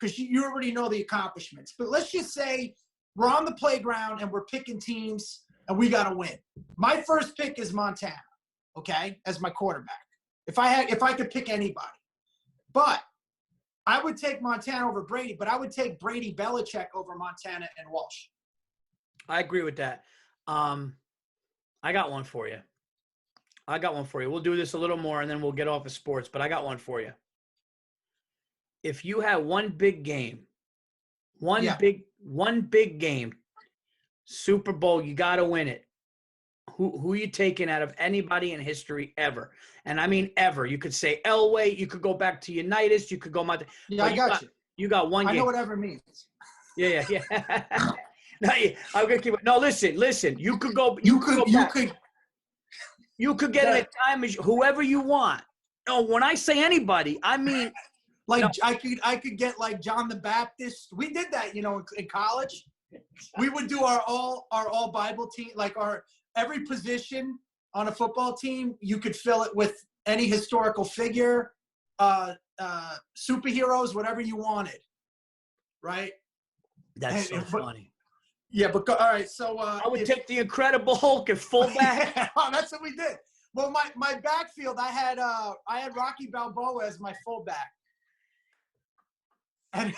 because you already know the accomplishments. But let's just say we're on the playground and we're picking teams and we got to win. My first pick is Montana, okay, as my quarterback. If I could pick anybody. But I would take Montana over Brady, but I would take Brady Belichick over Montana and Walsh. I agree with that. I got one for you. We'll do this a little more and then we'll get off of sports, but I got one for you. If you had one big game, one big game, Super Bowl, you got to win it. Who you taking out of anybody in history ever? And I mean ever. You could say Elway. You could go back to Unitas. You could go Montana. Yeah, I got you. You got one game. I know what ever means. Yeah. No, I'm gonna keep it. No, listen. You could go. You could get in a time machine. Whoever you want. No, when I say anybody, I mean like I could get like John the Baptist. We did that, in college. We would do our all Bible team, like every position on a football team. You could fill it with any historical figure, superheroes, whatever you wanted. Right. That's so funny. Yeah, but all right. So I would take the Incredible Hulk at fullback. Oh, that's what we did. Well, my backfield, I had Rocky Balboa as my fullback, and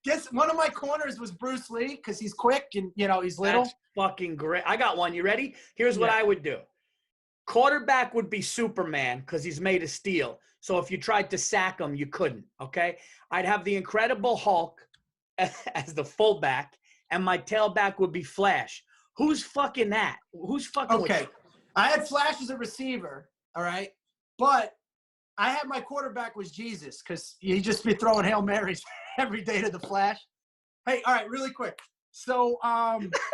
guess one of my corners was Bruce Lee because he's quick and he's little. That's fucking great. I got one. You ready? Here's what I would do. Quarterback would be Superman because he's made of steel. So if you tried to sack him, you couldn't. Okay. I'd have the Incredible Hulk as the fullback, and my tailback would be Flash. Who's fucking that? Who's fucking? Okay. I had Flash as a receiver. All right. But I had my quarterback was Jesus because he'd just be throwing Hail Marys every day to the Flash. Hey, all right, really quick. So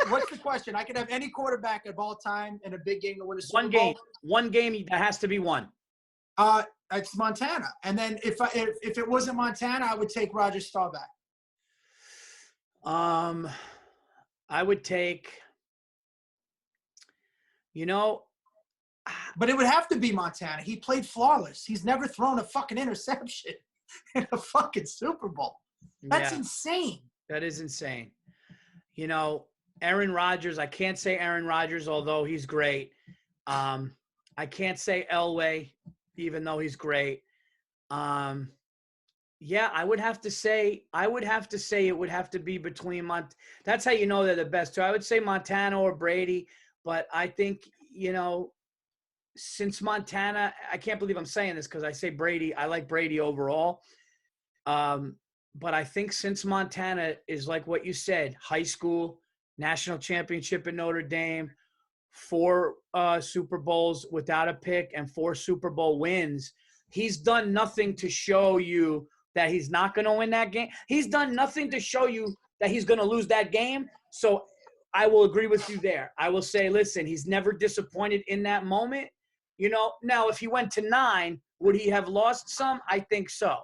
what's the question? I could have any quarterback of all time in a big game to win a Super Bowl. One game that has to be won. It's Montana. And then if it wasn't Montana, I would take Roger Staubach. I would take, but it would have to be Montana. He played flawless. He's never thrown a fucking interception in a fucking Super Bowl. That's insane. That is insane. Aaron Rodgers, I can't say Aaron Rodgers, although he's great. I can't say Elway, even though he's great. I would have to say it would have to be between That's how you know they're the best two. I would say Montana or Brady, but I think, since Montana, I can't believe I'm saying this because I say Brady. I like Brady overall. But I think since Montana is like what you said, high school, national championship in Notre Dame, 4 Super Bowls without a pick and 4 Super Bowl wins, he's done nothing to show you that he's not going to win that game. He's done nothing to show you that he's going to lose that game. So I will agree with you there. I will say, listen, he's never disappointed in that moment. Now if he went to 9, would he have lost some? I think so.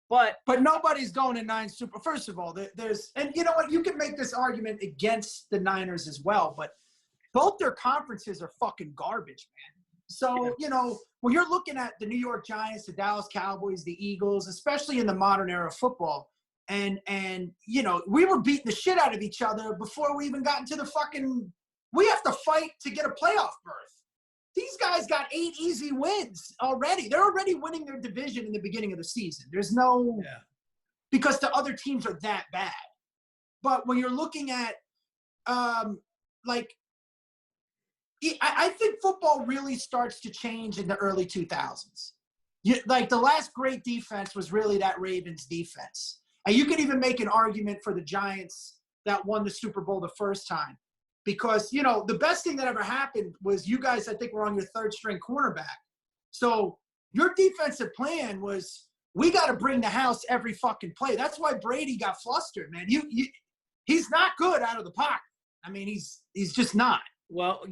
But nobody's going to 9 Super. First of all, there's, and you know what? You can make this argument against the Niners as well, but both their conferences are fucking garbage, man. So, when you're looking at the New York Giants, the Dallas Cowboys, the Eagles, especially in the modern era of football, and we were beating the shit out of each other before we even got into the fucking – we have to fight to get a playoff berth. These guys got 8 easy wins already. They're already winning their division in the beginning of the season. There's no because the other teams are that bad. But when you're looking at I think football really starts to change in the early 2000s. The last great defense was really that Ravens defense. And you could even make an argument for the Giants that won the Super Bowl the first time. Because, the best thing that ever happened was you guys, I think, were on your 3rd string cornerback. So your defensive plan was, we got to bring the house every fucking play. That's why Brady got flustered, man. He's not good out of the pocket. I mean, he's just not. Well,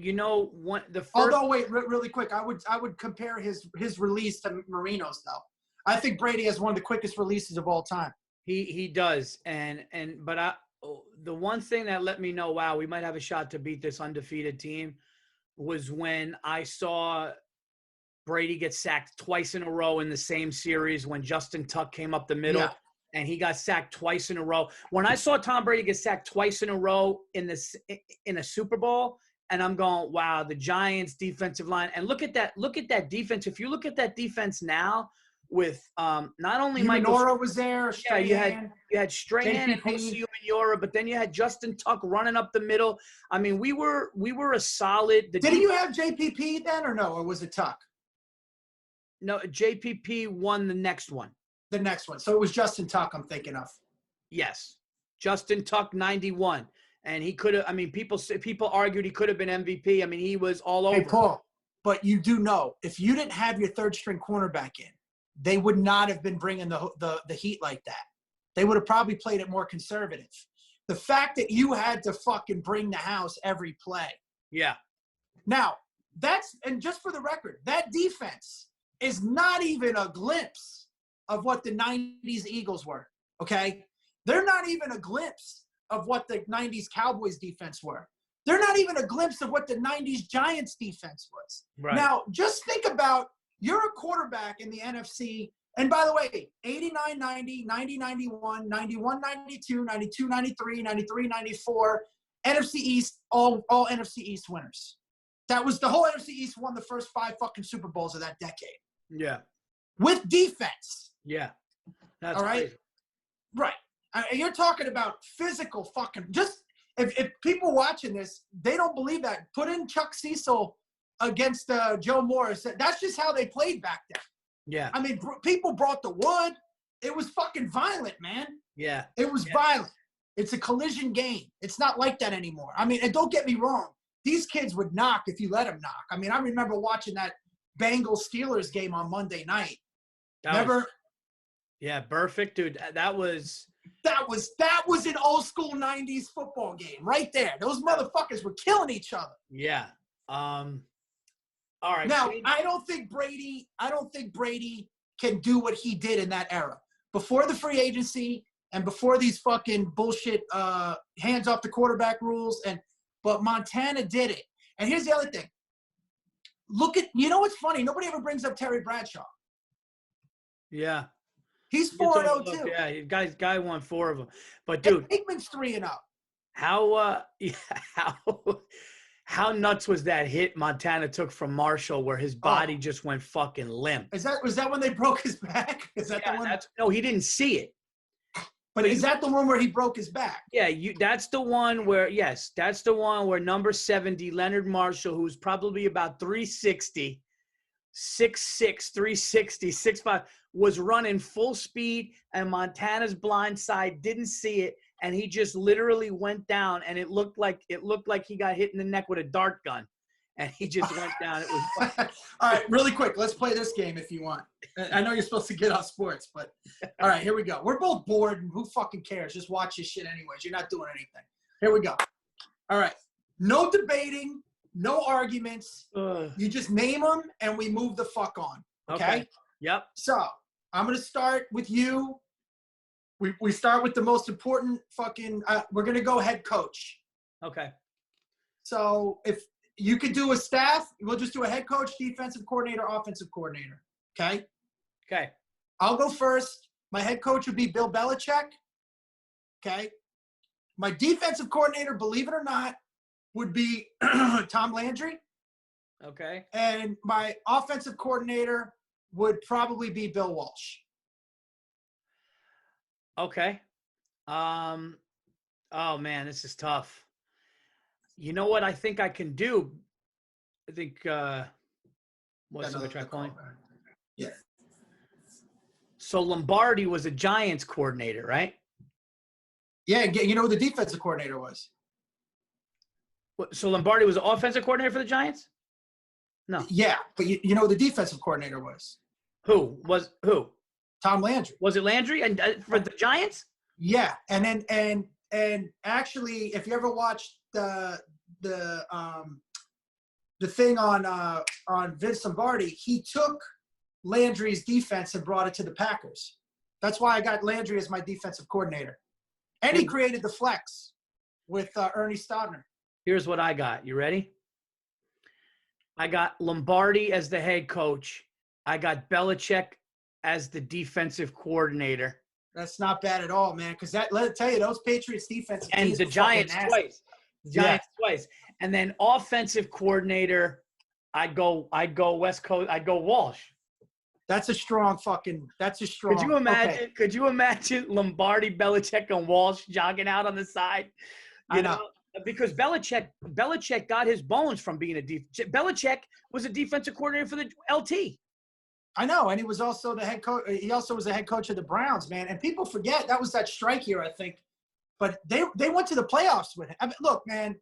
Although, wait, really quick, I would compare his release to Marino's, though. I think Brady has one of the quickest releases of all time. He does, but the one thing that let me know, wow, we might have a shot to beat this undefeated team, was when I saw Brady get sacked twice in a row in the same series when Justin Tuck came up the middle and he got sacked twice in a row. When I saw Tom Brady get sacked twice in a row in a Super Bowl, and I'm going, wow, the Giants defensive line. And look at that defense. If you look at that defense now with not only Michael Umanora was there, Strahan, you had Strahan and JPP. Jose Umanora, but then you had Justin Tuck running up the middle. I mean, we were a solid. Didn't you have JPP then, or no? Or was it Tuck? No, JPP won the next one. The next one. So it was Justin Tuck I'm thinking of. Yes. Justin Tuck, 91. And he could have, I mean, people argued he could have been MVP. I mean, he was all over. Hey, Paul, but you do know, if you didn't have your third string cornerback in, they would not have been bringing the heat like that. They would have probably played it more conservative. The fact that you had to fucking bring the house every play. Yeah. Now, and just for the record, that defense is not even a glimpse of what the 90s Eagles were, okay? They're not even a glimpse of what the 90s Cowboys defense were. They're not even a glimpse of what the 90s Giants defense was. Right. Now, just think about, you're a quarterback in the NFC, and by the way, 89, 90, 90, 91, 91, 92, 92, 93, 93, 94, NFC East, all NFC East winners. That was the whole NFC East won the first 5 fucking Super Bowls of that decade. Yeah. With defense. Yeah. That's all right? crazy. Right. You're talking about physical fucking – just if people watching this, they don't believe that. Put in Chuck Cecil against Joe Morris. That's just how they played back then. Yeah. I mean, people brought the wood. It was fucking violent, man. Yeah. It was violent. It's a collision game. It's not like that anymore. I mean, and don't get me wrong. These kids would knock if you let them knock. I mean, I remember watching that Bengals-Steelers game on Monday night. Yeah, perfect, dude. That was an old school 90s football game right there. Those motherfuckers were killing each other. Yeah. All right. Now, I don't think Brady can do what he did in that era. Before the free agency and before these fucking bullshit hands off the quarterback rules, but Montana did it. And here's the other thing. You know what's funny? Nobody ever brings up Terry Bradshaw. Yeah. He's 4-0 too. Yeah, guy won 4 of them. But dude, Aikman's 3-0. How nuts was that hit Montana took from Marshall where his body just went fucking limp? Was that when they broke his back? Is that the one? No, he didn't see it. But is that the one where he broke his back? Yeah, that's the one where that's the one where number 70, Leonard Marshall, who's probably about 360, 6'6", 360, 6'5", was running full speed, and Montana's blind side didn't see it, and he just literally went down, and it looked like he got hit in the neck with a dart gun, and he just went down. It was all right, really quick. Let's play this game if you want. I know you're supposed to get off sports, but all right, here we go. We're both bored, and who fucking cares? Just watch this shit anyways. You're not doing anything. Here we go. All right. No debating, no arguments. You just name them, and we move the fuck on. Okay? Yep. So I'm going to start with you. We start with the most important fucking we're going to go head coach. Okay. So if you could do a staff, we'll just do a head coach, defensive coordinator, offensive coordinator. Okay? Okay. I'll go first. My head coach would be Bill Belichick. Okay? My defensive coordinator, believe it or not, would be Tom Landry. Okay. And my offensive coordinator would probably be Bill Walsh. Okay. Oh man, this is tough. You know what I think I can do? I think what's the try calling? Yeah. So Lombardi was a Giants coordinator, right? Yeah, you know who the defensive coordinator was? So Lombardi was an offensive coordinator for the Giants? No. Yeah, but you know who the defensive coordinator was? Who? Tom Landry. Was it Landry and for the Giants? Yeah, and actually, if you ever watched the thing on Vince Lombardi, he took Landry's defense and brought it to the Packers. That's why I got Landry as my defensive coordinator, and he created the flex with Ernie Stodner. Here's what I got. You ready? I got Lombardi as the head coach. I got Belichick as the defensive coordinator. That's not bad at all, man. Because let me tell you, those Patriots defensive and teams the Giants twice. Giants twice. And then offensive coordinator, I'd go West Coast. I'd go Walsh. That's a strong. Could you imagine? Okay. Could you imagine Lombardi, Belichick, and Walsh jogging out on the side? You know, because Belichick got his bones from being Belichick was a defensive coordinator for the LT. I know, and he was also the head coach. He also was the head coach of the Browns, man. And people forget that was that strike year, I think. But they went to the playoffs with him. I mean, look, man,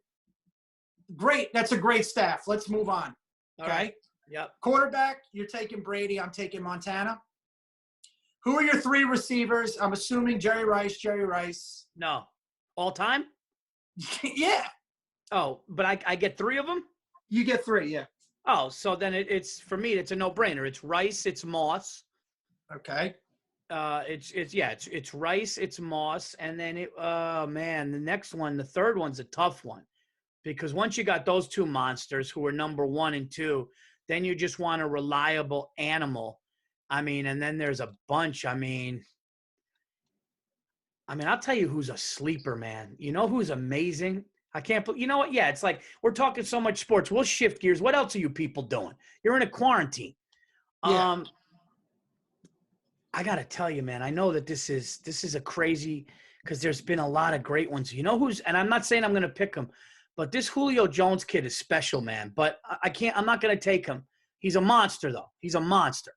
great. That's a great staff. Let's move on. Okay. All right. Yep. Quarterback, you're taking Brady. I'm taking Montana. Who are your 3 receivers? I'm assuming Jerry Rice. No. All time? Yeah. Oh, but I get 3 of them? You get 3, yeah. Oh, so then it's for me, it's a no-brainer. It's Rice, it's Moss. Okay. It's Rice, it's Moss, and then the next one, the third one's a tough one. Because once you got those 2 monsters who are number 1 and 2, then you just want a reliable animal. I mean, and then there's a bunch. I mean, I'll tell you who's a sleeper, man. You know who's amazing? I can't believe, you know what? Yeah, it's like we're talking so much sports. We'll shift gears. What else are you people doing? You're in a quarantine. Yeah. I got to tell you, man, I know that this is a crazy, because there's been a lot of great ones. You know who's, and I'm not saying I'm going to pick him, but this Julio Jones kid is special, man. But I'm not going to take him. He's a monster, though. He's a monster.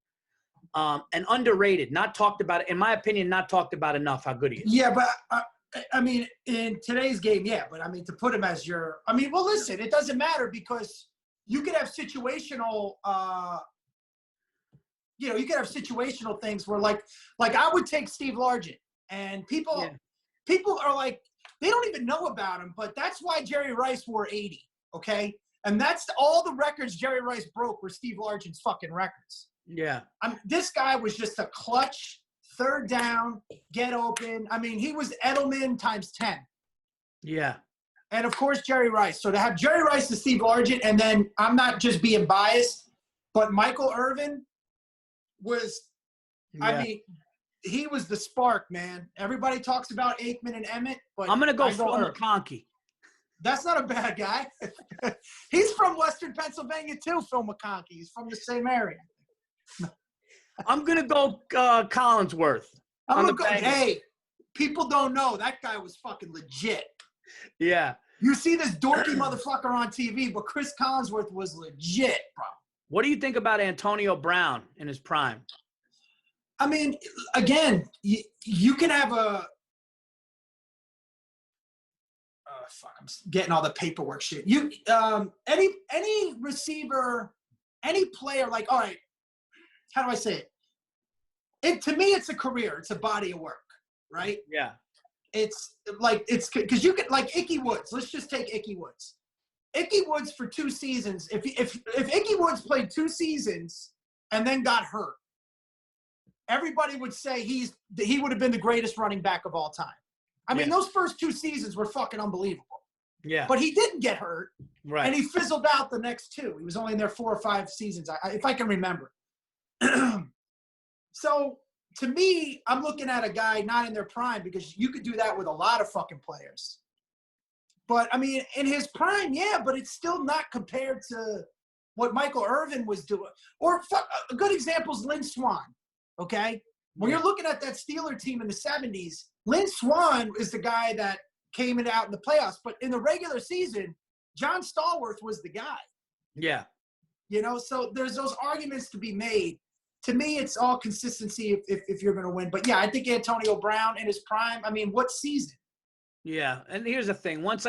And underrated, not talked about, in my opinion, not talked about enough how good he is. Yeah, but I mean, in today's game, yeah. But I mean, to put him as your, well, listen, it doesn't matter because you could have situational, you could have situational things where like I would take Steve Largent, and people are like, they don't even know about him, but that's why Jerry Rice wore 80, okay? And that's all the records Jerry Rice broke were Steve Largent's fucking records. Yeah. This guy was just a clutch, third down, get open. I mean, he was Edelman times 10. Yeah. And, of course, Jerry Rice. So to have Jerry Rice and Steve Largent, and then I'm not just being biased, but Michael Irvin was, he was the spark, man. Everybody talks about Aikman and Emmett, but I'm going to go Phil McConkey. That's not a bad guy. He's from Western Pennsylvania, too, Phil McConkey. He's from the same area. I'm going to go Collinsworth. Hey, people don't know. That guy was fucking legit. Yeah. You see this dorky motherfucker on TV, but Chris Collinsworth was legit, bro. What do you think about Antonio Brown in his prime? I mean, again, you can have a I'm getting all the paperwork shit. Any receiver, any player, like, all right, how do I say it? To me, it's a career. It's a body of work, right? Yeah. It's because you could, like Ickey Woods. Let's just take Ickey Woods. Ickey Woods for 2 seasons. If Ickey Woods played 2 seasons and then got hurt, everybody would say he would have been the greatest running back of all time. I mean, those first 2 seasons were fucking unbelievable. Yeah. But he didn't get hurt. Right. And he fizzled out the next 2. He was only in there 4 or 5 seasons, if I can remember. So, to me, I'm looking at a guy not in their prime, because you could do that with a lot of fucking players. But, I mean, in his prime, yeah, but it's still not compared to what Michael Irvin was doing. Or a good example is Lynn Swann, okay? When you're looking at that Steeler team in the 70s, Lynn Swann is the guy that came out in the playoffs. But in the regular season, John Stallworth was the guy. Yeah. So there's those arguments to be made. To me, it's all consistency if you're going to win. But, yeah, I think Antonio Brown in his prime, I mean, what season? Yeah, and here's the thing. Once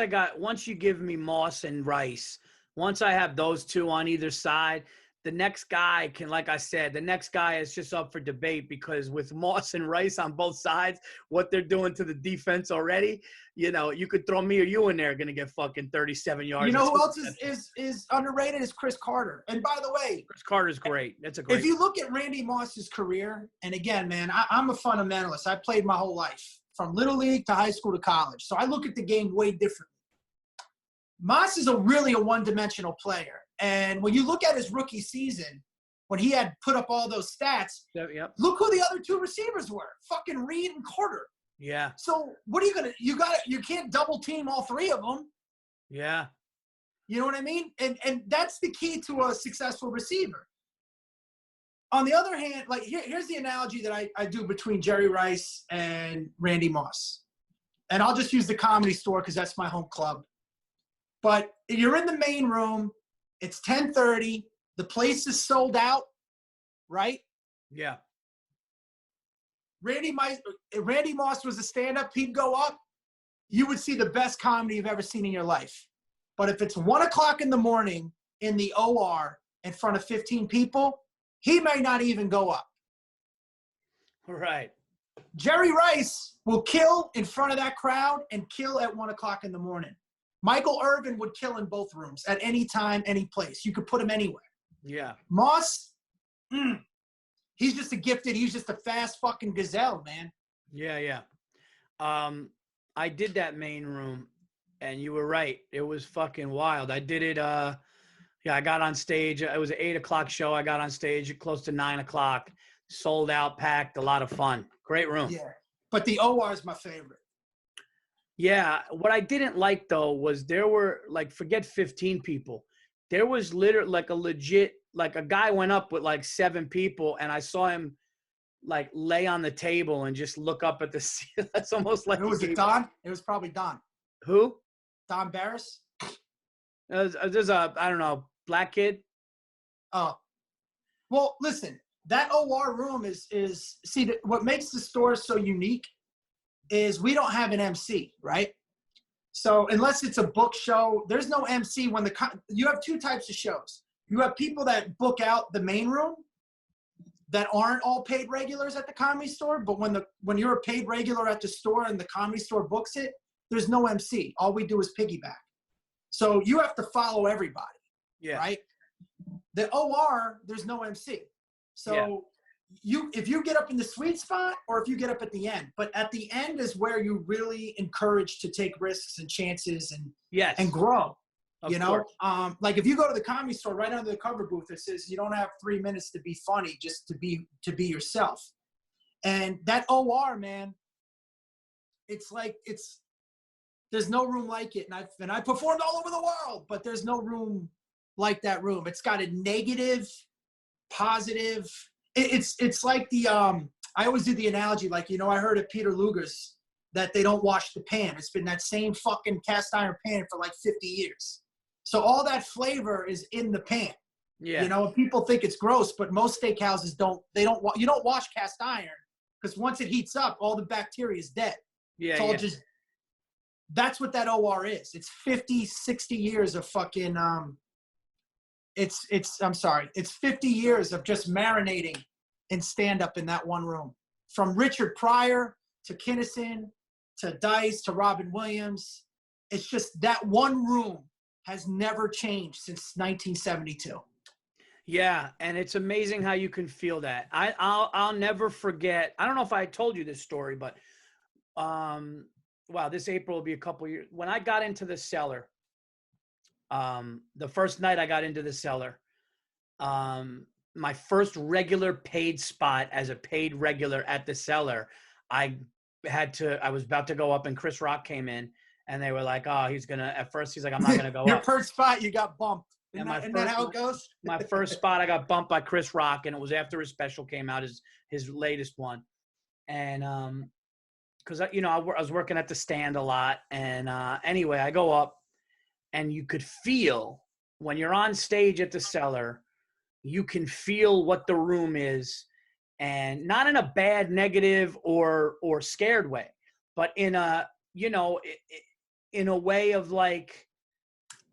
you give me Moss and Rice, once I have those 2 on either side, the next guy can, like I said, the next guy is just up for debate, because with Moss and Rice on both sides, what they're doing to the defense already, you could throw me or you in there, going to get fucking 37 yards. You know who else is underrated is Chris Carter. And by the way, Chris Carter's great. That's a great. If you look at Randy Moss's career, and again, man, I'm a fundamentalist. I played my whole life from little league to high school to college. So I look at the game way differently. Moss is really a one-dimensional player. And when you look at his rookie season, when he had put up all those stats, look who the other 2 receivers were. Fucking Reed and Carter. Yeah. So what are you going to – you can't double team all 3 of them. Yeah. You know what I mean? And that's the key to a successful receiver. On the other hand, like here's the analogy that I do between Jerry Rice and Randy Moss. And I'll just use the Comedy Store because that's my home club. But you're in the main room. It's 10:30. The place is sold out, right? Yeah. Randy Moss was a stand-up. He'd go up. You would see the best comedy you've ever seen in your life. But if it's 1 o'clock in the morning in the OR in front of 15 people, he may not even go up. Right. Jerry Rice will kill in front of that crowd and kill at 1 o'clock in the morning. Michael Irvin would kill in both rooms at any time, any place. You could put him anywhere. Yeah. Moss, he's just he's just a fast fucking gazelle, man. Yeah, yeah. I did that main room, and you were right. It was fucking wild. I did it, I got on stage. It was an 8 o'clock show. I got on stage at close to 9 o'clock. Sold out, packed, a lot of fun. Great room. Yeah, but the OR is my favorite. Yeah, what I didn't like, though, was there were, like, forget 15 people. There was literally, like, a guy went up with, like, 7 people, and I saw him, like, lay on the table and just look up at the ceiling. That's almost like... Was it Don? It was probably Don. Who? Don Barris? There's a, I don't know, black kid. Oh. Well, listen, that OR room is what makes the store so unique is we don't have an MC, right? So unless it's a book show, there's no MC when you have 2 types of shows. You have people that book out the main room that aren't all paid regulars at the Comedy Store, but when you're a paid regular at the store and the Comedy Store books it, there's no MC. All we do is piggyback. So you have to follow everybody, right? The OR, there's no MC. So if you get up in the sweet spot or if you get up at the end, but at the end is where you really encourage to take risks and chances and grow. You know, like if you go to the Comedy Store, right under the cover booth, it says you don't have 3 minutes to be funny, just to be yourself. And that OR, man, there's no room like it. And I performed all over the world, but there's no room like that room. It's got a negative, positive. It's like I always do the analogy, like, you know, I heard at Peter Luger's that they don't wash the pan. It's been that same fucking cast iron pan for like 50 years. So all that flavor is in the pan. Yeah. You know, and people think it's gross, but most steakhouses you don't wash cast iron because once it heats up, all the bacteria is dead. Yeah. It's all that's what that OR is. It's 50, 60 years of fucking, it's 50 years of just marinating in stand-up in that one room. From Richard Pryor to Kinnison to Dice to Robin Williams. It's just that one room has never changed since 1972. Yeah, and it's amazing how you can feel that. I'll never forget. I don't know if I told you this story, but wow, this April will be a couple years. When I got into the cellar, the first night I got into the cellar, my first regular paid spot as a paid regular at the cellar, I was about to go up and Chris Rock came in and they were like, oh, at first he's like, I'm not going to go Your up. Your first spot, you got bumped. Isn't that how it goes? My first spot, I got bumped by Chris Rock, and it was after his special came out, his latest one. And because, you know, I was working at the stand a lot. And anyway, I go up, and you could feel when you're on stage at the cellar, you can feel what the room is, and not in a bad, negative, or scared way, but in a, you know, in a way of like,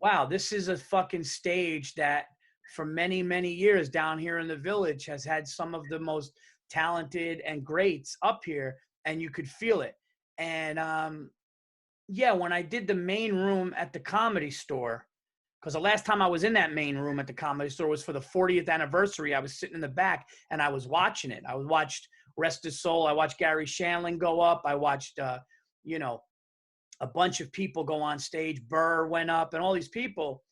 wow, this is a fucking stage that for many, many years down here in the Village has had some of the most talented and greats up here, and you could feel it. And yeah, when I did the main room at the Comedy Store, because the last time I was in that main room at the Comedy Store was for the 40th anniversary. I was sitting in the back and I was watching it. I watched Rest His Soul. I watched Gary Shandling go up. I watched, you know, a bunch of people go on stage. Burr went up and all these people.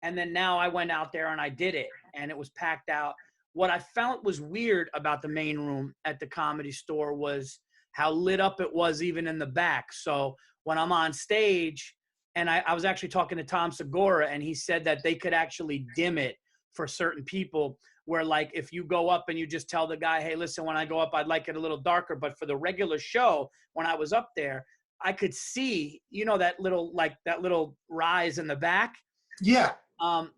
And then now I went out there and I did it, and it was packed out. What I felt was weird about the main room at the Comedy Store was how lit up it was even in the back. So when I'm on stage, And I was actually talking to Tom Segura, and he said that they could actually dim it for certain people, where like if you go up and you just tell the guy, hey, listen, when I go up, I'd like it a little darker. But for the regular show, when I was up there, I could see, you know, that little rise in the back. Yeah.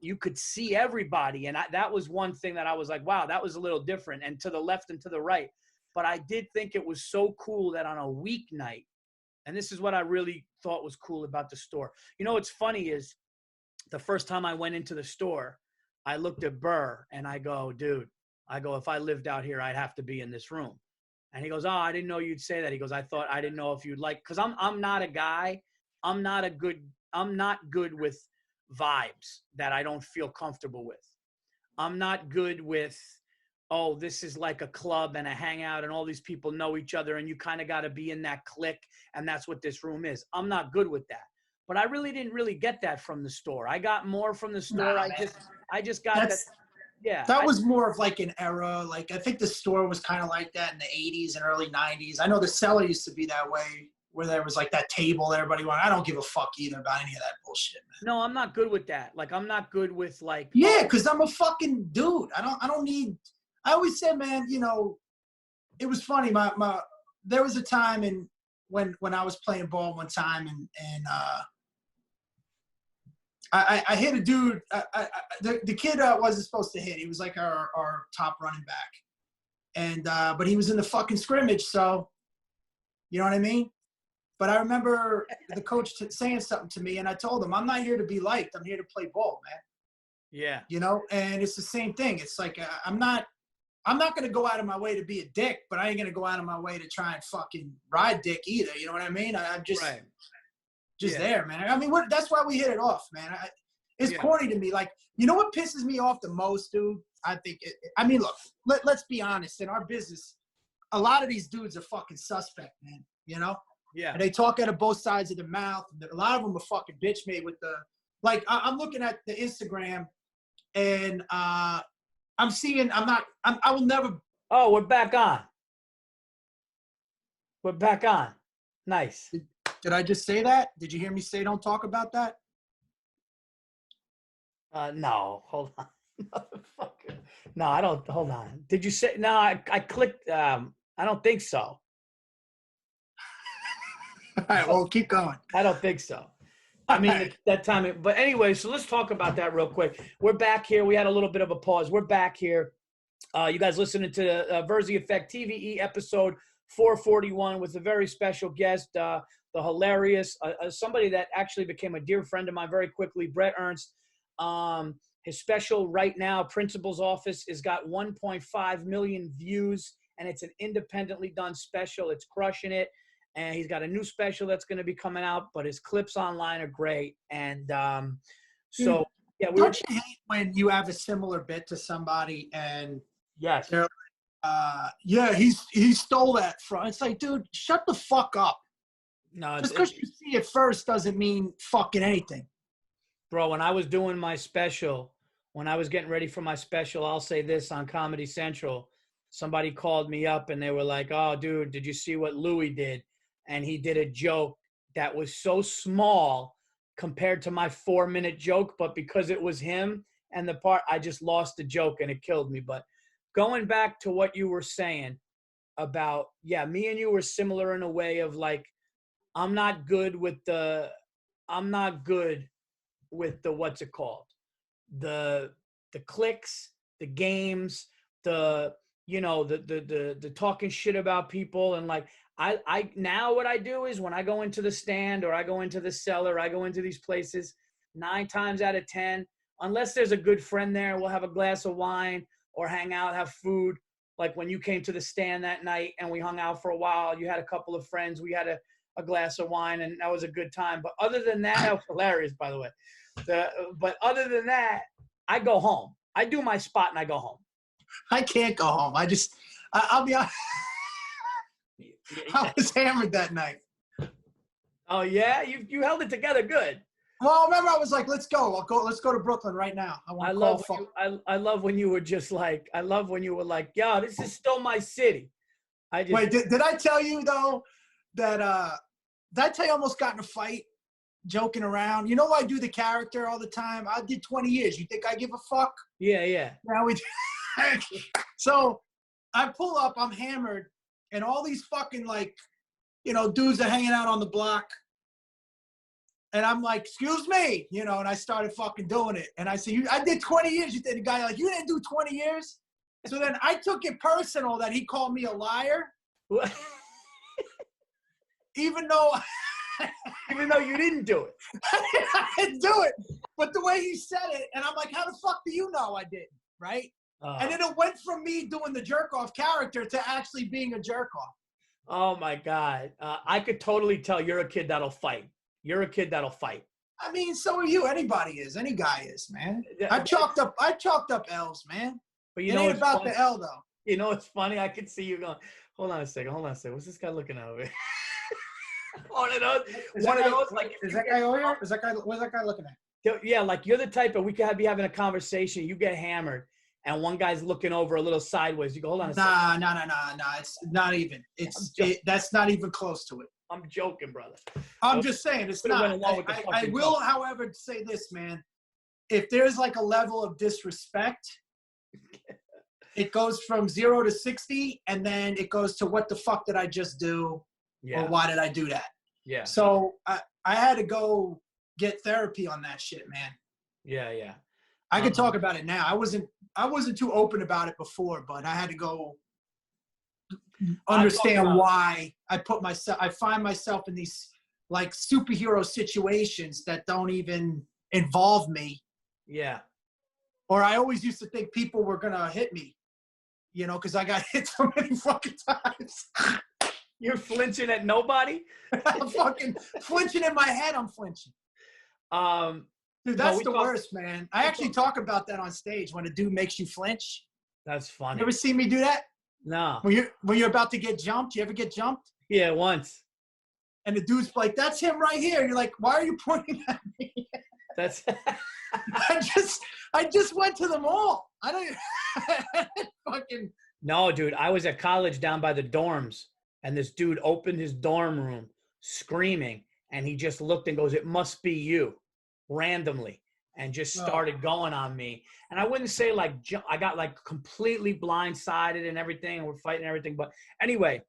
You could see everybody. And that was one thing that I was like, wow, that was a little different. And to the left and to the right. But I did think it was so cool that on a weeknight, and this is what I really thought was cool about the store. You know, what's funny is the first time I went into the store, I looked at Burr and I go, dude, if I lived out here, I'd have to be in this room. And he goes, oh, I didn't know you'd say that. He goes, I didn't know if you'd like, cause I'm not a guy. I'm not good with vibes that I don't feel comfortable with. I'm not good with, oh, this is like a club and a hangout and all these people know each other and you kind of got to be in that clique and that's what this room is. I'm not good with that. But I really didn't get that from the store. I got more from the store. I just got that. Yeah. That was more of like an era. Like I think the store was kind of like that in the 80s and early 90s. I know the cellar used to be that way, where there was like that table that everybody wanted. I don't give a fuck either about any of that bullshit, man. No, I'm not good with that. Like I'm not good with like. Yeah, because I'm a fucking dude. I don't need. I always said, man, you know, it was funny. There was a time when I was playing ball one time and I hit a dude. The kid wasn't supposed to hit. He was like our top running back, and but he was in the fucking scrimmage, so you know what I mean. But I remember the coach saying something to me, and I told him, I'm not here to be liked. I'm here to play ball, man. Yeah. You know, and it's the same thing. It's like I'm not going to go out of my way to be a dick, but I ain't going to go out of my way to try and fucking ride dick either. You know what I mean? I'm just there, man. I mean, that's why we hit it off, man. It's corny to me. Like, you know what pisses me off the most, dude? I think I mean, look, let's be honest. In our business, a lot of these dudes are fucking suspect, man. You know? Yeah. And they talk out of both sides of their mouth. A lot of them are fucking bitch made with the, like, I'm looking at the Instagram and I'm seeing, I will never. Oh, we're back on. We're back on. Nice. Did I just say that? Did you hear me say don't talk about that? No, hold on. Motherfucker. No, I don't. Hold on. Did you say, no, I clicked. I don't think so. All right, well, keep going. I don't think so. I mean, that time. But anyway, so let's talk about that real quick. We're back here. We had a little bit of a pause. We're back here. You guys listening to the Virzi Effect TVE episode 441 with a very special guest, the hilarious, somebody that actually became a dear friend of mine very quickly, Bret Ernst. His special right now, Principal's Office, has got 1.5 million views, and it's an independently done special. It's crushing it. And he's got a new special that's going to be coming out, but his clips online are great. And so, yeah. Don't you hate when you have a similar bit to somebody and yes, they're like, yeah, he stole that from. It's like, dude, shut the fuck up. No, just because you see it first doesn't mean fucking anything. Bro, when I was doing my special, when I was getting ready for my special, I'll say this on Comedy Central, somebody called me up and they were like, oh, dude, did you see what Louis did? And he did a joke that was so small compared to my 4-minute joke, but because it was him and the part, I just lost the joke and it killed me. But going back to what you were saying about, yeah, me and you were similar in a way of like, I'm not good with the what's it called? The clicks, the games, the talking shit about people. And like, I now what I do is when I go into the stand or I go into the cellar, I go into these places 9 times out of 10, unless there's a good friend there, we'll have a glass of wine or hang out, have food. Like when you came to the stand that night and we hung out for a while, you had a couple of friends, we had a glass of wine and that was a good time. But other than that, that was hilarious, by the way. But other than that, I go home. I do my spot and I go home. I can't go home. I'll be honest. I was hammered that night. Oh yeah, you held it together good. Well, remember I was like, let's go. Let's go to Brooklyn right now. I love when you were just like, I love when you were like, yo, this is still my city. Wait, did I tell you though that did I tell you I almost got in a fight joking around. You know, I do the character all the time. I did 20 years. You think I give a fuck? Yeah, yeah. Now we. So I pull up. I'm hammered, and all these fucking like, you know, dudes are hanging out on the block. And I'm like, excuse me, you know, and I started fucking doing it. And I said, I did 20 years. You did. The guy like, you didn't do 20 years? So then I took it personal that he called me a liar. Even though you didn't do it. I didn't do it. But the way he said it, and I'm like, how the fuck do you know I didn't, right? And then it went from me doing the jerk-off character to actually being a jerk-off. Oh, my God. I could totally tell you're a kid that'll fight. You're a kid that'll fight. I mean, so are you. Anybody is. Any guy is, man. I chalked up L's, man. But it ain't about the L, though. You know, it's funny. I can see you going, hold on a second. What's this guy looking at over here? One of those. Like, is that guy over here? What's that guy looking at? Yeah, like you're the type of, we could be having a conversation. You get hammered, and one guy's looking over a little sideways. You go, hold on a second. Nah. It's not even. That's not even close to it. I'm joking, brother. I'm just saying it's not. I will, however, say this, man. If there's like a level of disrespect, it goes from 0 to 60, and then it goes to what the fuck did I just do? Yeah. Or why did I do that? Yeah. So I had to go get therapy on that shit, man. Yeah. I could talk about it now. I wasn't too open about it before, but I had to go understand why I find myself in these like superhero situations that don't even involve me. Yeah. Or I always used to think people were gonna hit me, you know, because I got hit so many fucking times. You're flinching at nobody? I'm fucking flinching in my head. I'm flinching. Dude, that's the worst, man. I actually talk about that on stage when a dude makes you flinch. That's funny. You ever see me do that? No. When you're about to get jumped, you ever get jumped? Yeah, once. And the dude's like, "That's him right here." And you're like, "Why are you pointing at me?" That's. I just went to them all. I don't fucking. No, dude. I was at college down by the dorms, and this dude opened his dorm room, screaming, and he just looked and goes, "It must be you," randomly, and just started going on me. And I wouldn't say like I got like completely blindsided and everything, and we're fighting everything. But anyway,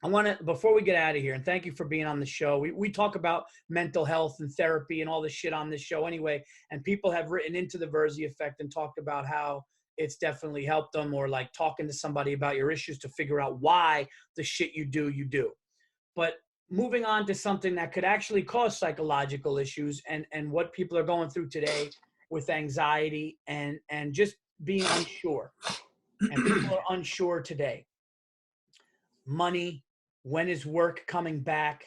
I want to, before we get out of here, and thank you for being on the show. We talk about mental health and therapy and all this shit on this show anyway. And people have written into the Virzi effect and talked about how it's definitely helped them, or like talking to somebody about your issues to figure out why the shit you do. But moving on to something that could actually cause psychological issues and what people are going through today with anxiety and just being unsure. And people are unsure today. Money, when is work coming back?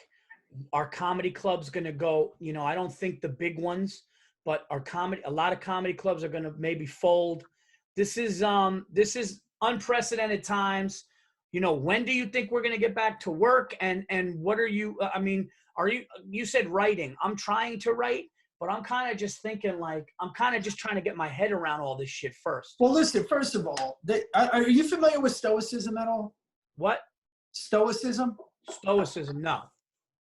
Are comedy clubs going to go, you know, I don't think the big ones, but a lot of comedy clubs are going to maybe fold. This is unprecedented times. You know, when do you think we're going to get back to work? And what are you, you said writing. I'm trying to write, but I'm kind of just thinking like, I'm kind of just trying to get my head around all this shit first. Well, listen, first of all, are you familiar with Stoicism at all? What? Stoicism? Stoicism, no.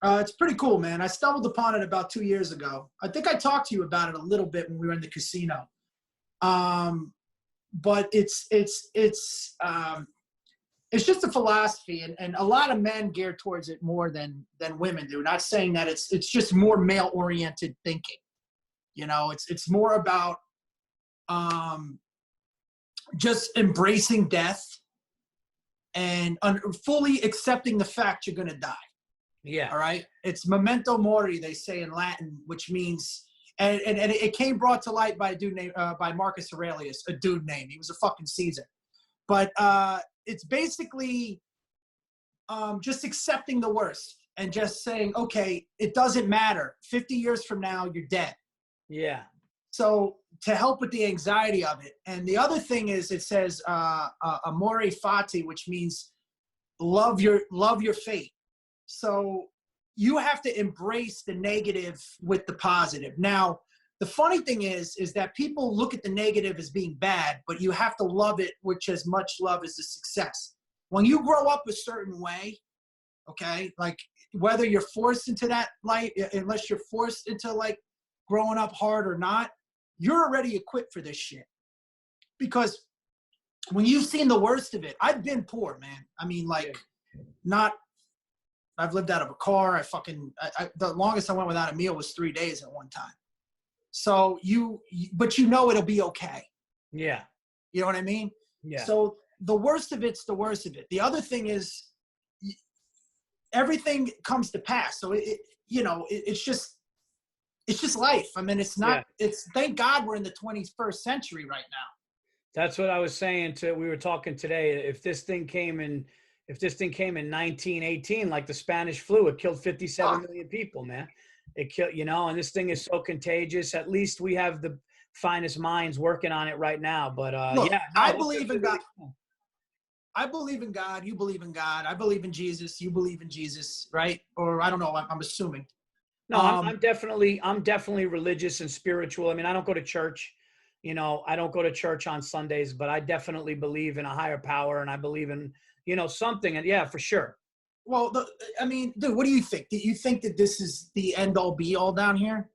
It's pretty cool, man. I stumbled upon it about 2 years ago. I think I talked to you about it a little bit when we were in the casino. But it's just a philosophy, and a lot of men gear towards it more than women do. Not saying that it's just more male-oriented thinking. You know, it's more about just embracing death and fully accepting the fact you're going to die. Yeah. All right. It's memento mori, they say in Latin, which means, and it came brought to light by a dude named by Marcus Aurelius, a dude named. He was a fucking Caesar. But it's basically just accepting the worst and just saying, okay, it doesn't matter. 50 years from now, you're dead. Yeah. So to help with the anxiety of it. And the other thing is, it says amore fati, which means love your fate. So you have to embrace the negative with the positive. Now, the funny thing is that people look at the negative as being bad, but you have to love it with as much love as the success. When you grow up a certain way, okay, like whether you're forced into that life, unless you're forced into like growing up hard or not, you're already equipped for this shit. Because when you've seen the worst of it, I've been poor, man. I mean, like, I've lived out of a car. The longest I went without a meal was 3 days at one time. So but you know it'll be okay. Yeah. You know what I mean? Yeah. So the worst of it's the worst of it. The other thing is everything comes to pass. So it's just life. I mean, it's not, thank God we're in the 21st century right now. That's what I was saying we were talking today. If this thing came in 1918, like the Spanish flu, it killed 57 million people, man. It killed, and this thing is so contagious. At least we have the finest minds working on it right now. But look, no, I believe in God. I believe in God. You believe in God. I believe in Jesus. You believe in Jesus, right? Or I don't know. I'm assuming. No, I'm definitely religious and spiritual. I mean, I don't go to church. I don't go to church on Sundays, but I definitely believe in a higher power, and I believe in, something. And yeah, for sure. Well, dude, what do you think? Do you think that this is the end all be all down here?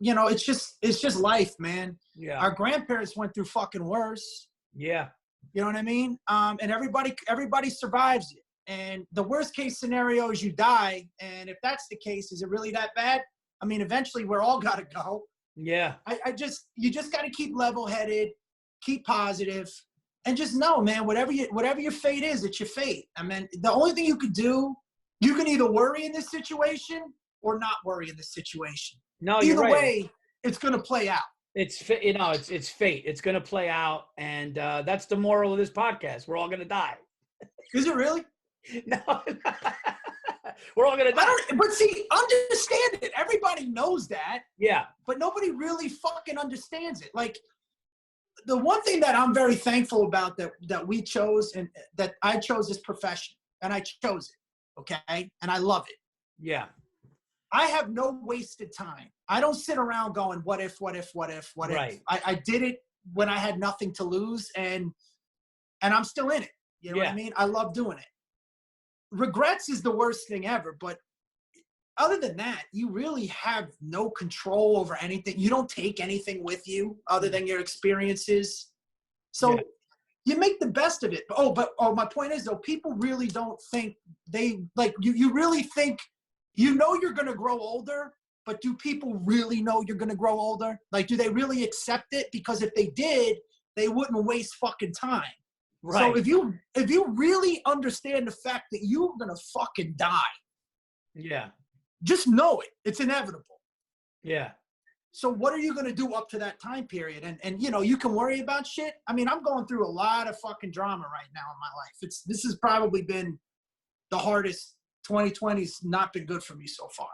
It's just life, man. Yeah. Our grandparents went through fucking worse. Yeah. You know what I mean? And everybody survives it. And the worst case scenario is you die. And if that's the case, is it really that bad? I mean, eventually we're all got to go. Yeah. You just got to keep level headed, keep positive, and just know, man, whatever your fate is, it's your fate. I mean, the only thing you could do, you can either worry in this situation or not worry in this situation. No, either you're right. way, it's going to play out. It's fate. It's going to play out. And that's the moral of this podcast. We're all going to die. Is it really? No. We're all going to die. But see, understand it. Everybody knows that. Yeah. But nobody really fucking understands it. Like, the one thing that I'm very thankful about that we chose, and that I chose this profession, and I chose it, okay? And I love it. Yeah. I have no wasted time. I don't sit around going, what if? Right. I did it when I had nothing to lose, and I'm still in it. You know what I mean? I love doing it. Regrets is the worst thing ever, but other than that, you really have no control over anything. You don't take anything with you other than your experiences. So you make the best of it. My point is, though, people really don't think you really think, you're going to grow older, but do people really know you're going to grow older? Like, do they really accept it? Because if they did, they wouldn't waste fucking time. Right. So if you really understand the fact that you're going to fucking die. Yeah. Just know it. It's inevitable. Yeah. So what are you going to do up to that time period? And you can worry about shit. I mean, I'm going through a lot of fucking drama right now in my life. This has probably been the hardest. 2020's not been good for me so far.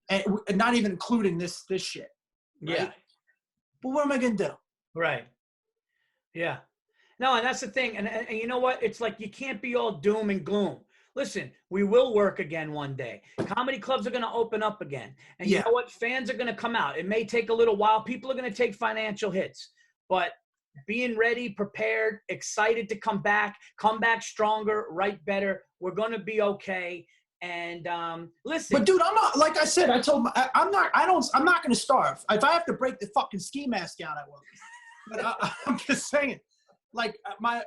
And not even including this shit. Right? Yeah. But what am I going to do? Right. Yeah. No, and that's the thing. And you know what? It's like, you can't be all doom and gloom. Listen, we will work again one day. Comedy clubs are going to open up again. And you know what? Fans are going to come out. It may take a little while. People are going to take financial hits. But being ready, prepared, excited to come back stronger, write better. We're going to be okay. And listen. But dude, I'm not, like I said, I'm not going to starve. If I have to break the fucking ski mask out, I will. But I'm just saying. Like I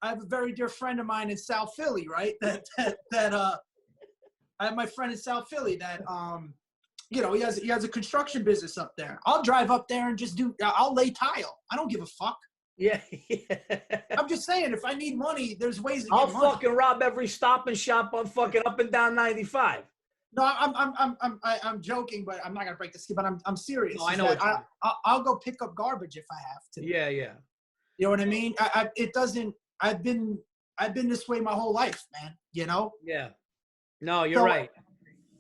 have a very dear friend of mine in South Philly, right? I have my friend in South Philly that he has a construction business up there. I'll drive up there and I'll lay tile. I don't give a fuck. Yeah. I'm just saying, if I need money, there's ways to I'll get money. fucking rob every Stop and Shop on fucking up and down 95. No, I'm joking, but I'm not gonna break the ski. But I'm serious. No, I know. I'll go pick up garbage if I have to. Yeah, yeah. You know what I mean? I've been this way my whole life, man, Yeah. No, you're right.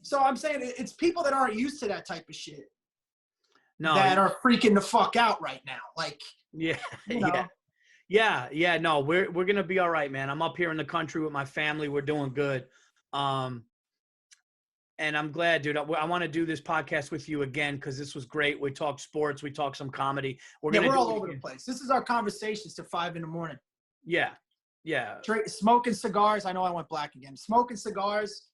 So I'm saying it's people that aren't used to that type of shit. No. That are freaking the fuck out right now. Like, yeah. Yeah. No, we're going to be all right, man. I'm up here in the country with my family. We're doing good. And I'm glad, dude. I want to do this podcast with you again because this was great. We talked sports. We talked some comedy. We're all over the place. This is our conversations to 5 a.m. Yeah. Yeah. Smoking cigars. I know I went black again. Smoking cigars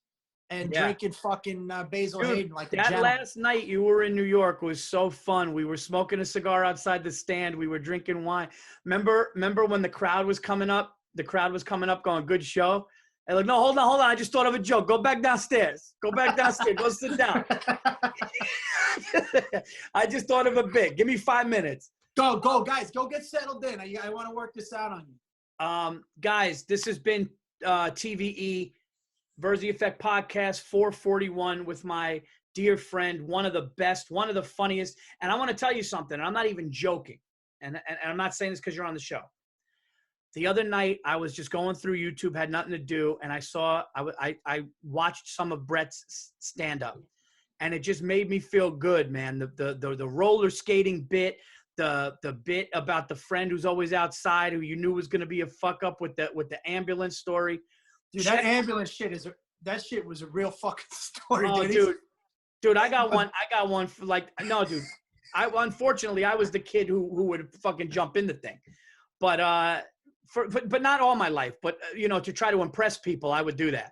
and Yeah. drinking fucking Basil Dude, Hayden like a that gentleman. last night you were in New York was so fun. We were smoking a cigar outside the stand. We were drinking wine. Remember when the crowd was coming up? The crowd was coming up going, good show. And like, no, hold on. I just thought of a joke. Go back downstairs. Go sit down. I just thought of a bit. Give me 5 minutes. Go, guys. Go get settled in. I want to work this out on you. Guys, this has been TVE Virzi Effect Podcast 441 with my dear friend, one of the best, one of the funniest. And I want to tell you something. And I'm not even joking. And I'm not saying this because you're on the show. The other night, I was just going through YouTube, had nothing to do, and I watched some of Bret's stand-up, and it just made me feel good, man. The roller skating bit, the bit about the friend who's always outside, who you knew was going to be a fuck up with the ambulance story. Dude, that ambulance shit was a real fucking story, dude. I got one for dude. Unfortunately, I was the kid who would fucking jump in the thing, but not all my life, but to try to impress people, I would do that.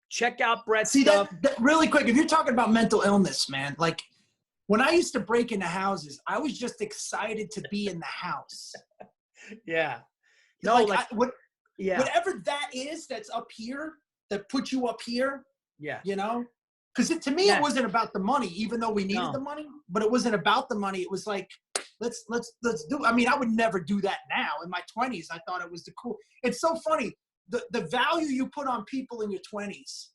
Check out Bret's stuff. That really quick, if you're talking about mental illness, man, like when I used to break into houses, I was just excited to be in the house. Yeah. No, whatever that is that's up here, that puts you up here. Yeah. Because to me, it wasn't about the money, even though we needed the money, but it wasn't about the money. It was like, let's do. I mean, I would never do that now. In my 20s, I thought it was the cool. It's so funny. The value you put on people in your 20s,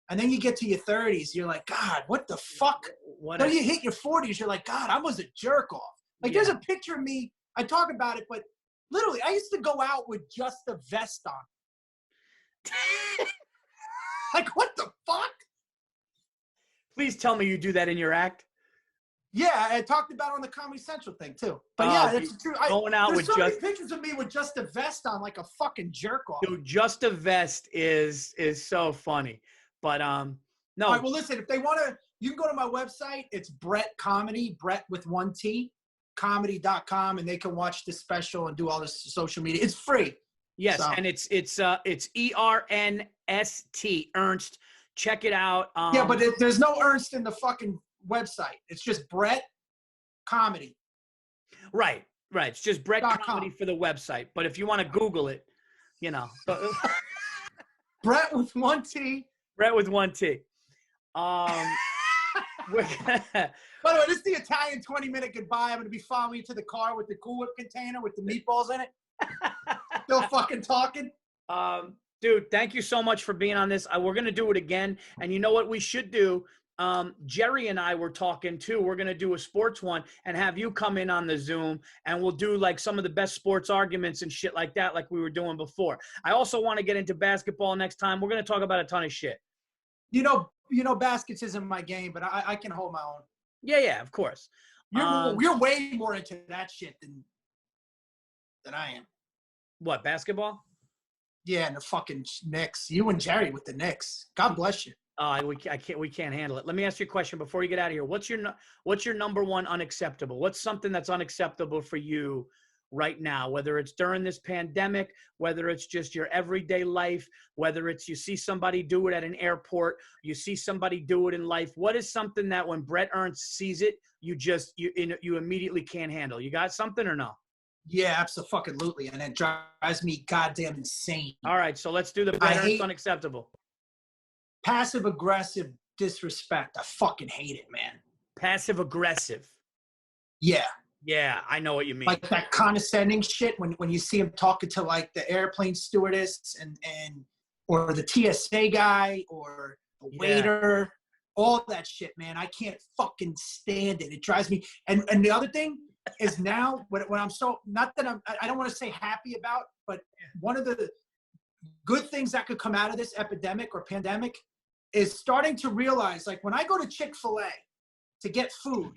and then you get to your 30s, you're like, God, what the fuck? Then you hit your 40s, you're like, God, I was a jerk off. Like, there's a picture of me. I talk about it, but literally, I used to go out with just a vest on. Like, what the fuck? Please tell me you do that in your act. Yeah, I talked about it on the Comedy Central thing too. But yeah, that's true. Going out there's with so many pictures of me with just a vest on, like a fucking jerk off. Dude, just a vest is so funny. But no. All right, well, listen, if they want to, you can go to my website. It's Bret Comedy, Bret with 1 T, comedy.com, and they can watch this special and do all this social media. It's free. Yes, so. And it's ERNST, Ernst. Check it out. Yeah, but there's no Ernst in the fucking website. It's just Bret Comedy. Right. It's just Bret Comedy for the website. But if you want to Google it, Bret with 1 T. Bret with 1 T. By the way, this is the Italian 20-minute goodbye. I'm going to be following you to the car with the Cool Whip container with the meatballs in it. Still fucking talking. Dude, thank you so much for being on this. We're going to do it again. And you know what we should do? Jerry and I were talking too. We're going to do a sports one and have you come in on the Zoom, and we'll do like some of the best sports arguments and shit like that, like we were doing before. I also want to get into basketball next time. We're going to talk about a ton of shit. Baskets isn't my game, but I can hold my own. Yeah, of course. You're way more into that shit than I am. What, basketball? Yeah, and the fucking Knicks. You and Jerry with the Knicks. God bless you. We can't handle it. Let me ask you a question before you get out of here. What's your number one unacceptable? What's something that's unacceptable for you right now? Whether it's during this pandemic, whether it's just your everyday life, whether it's you see somebody do it at an airport, you see somebody do it in life. What is something that when Bret Ernst sees it, you immediately can't handle? You got something or no? Yeah, absolutely. And it drives me goddamn insane. All right, so let's do the Bret Ernst unacceptable. Passive-aggressive disrespect. I fucking hate it, man. Passive-aggressive. Yeah. Yeah, I know what you mean. Like that condescending shit when you see him talking to like the airplane stewardess or the TSA guy or the waiter, all that shit, man. I can't fucking stand it. It drives me. And the other thing is now when I'm so, not that I don't want to say happy about, but one of the good things that could come out of this epidemic or pandemic is starting to realize, like when I go to Chick-fil-A to get food,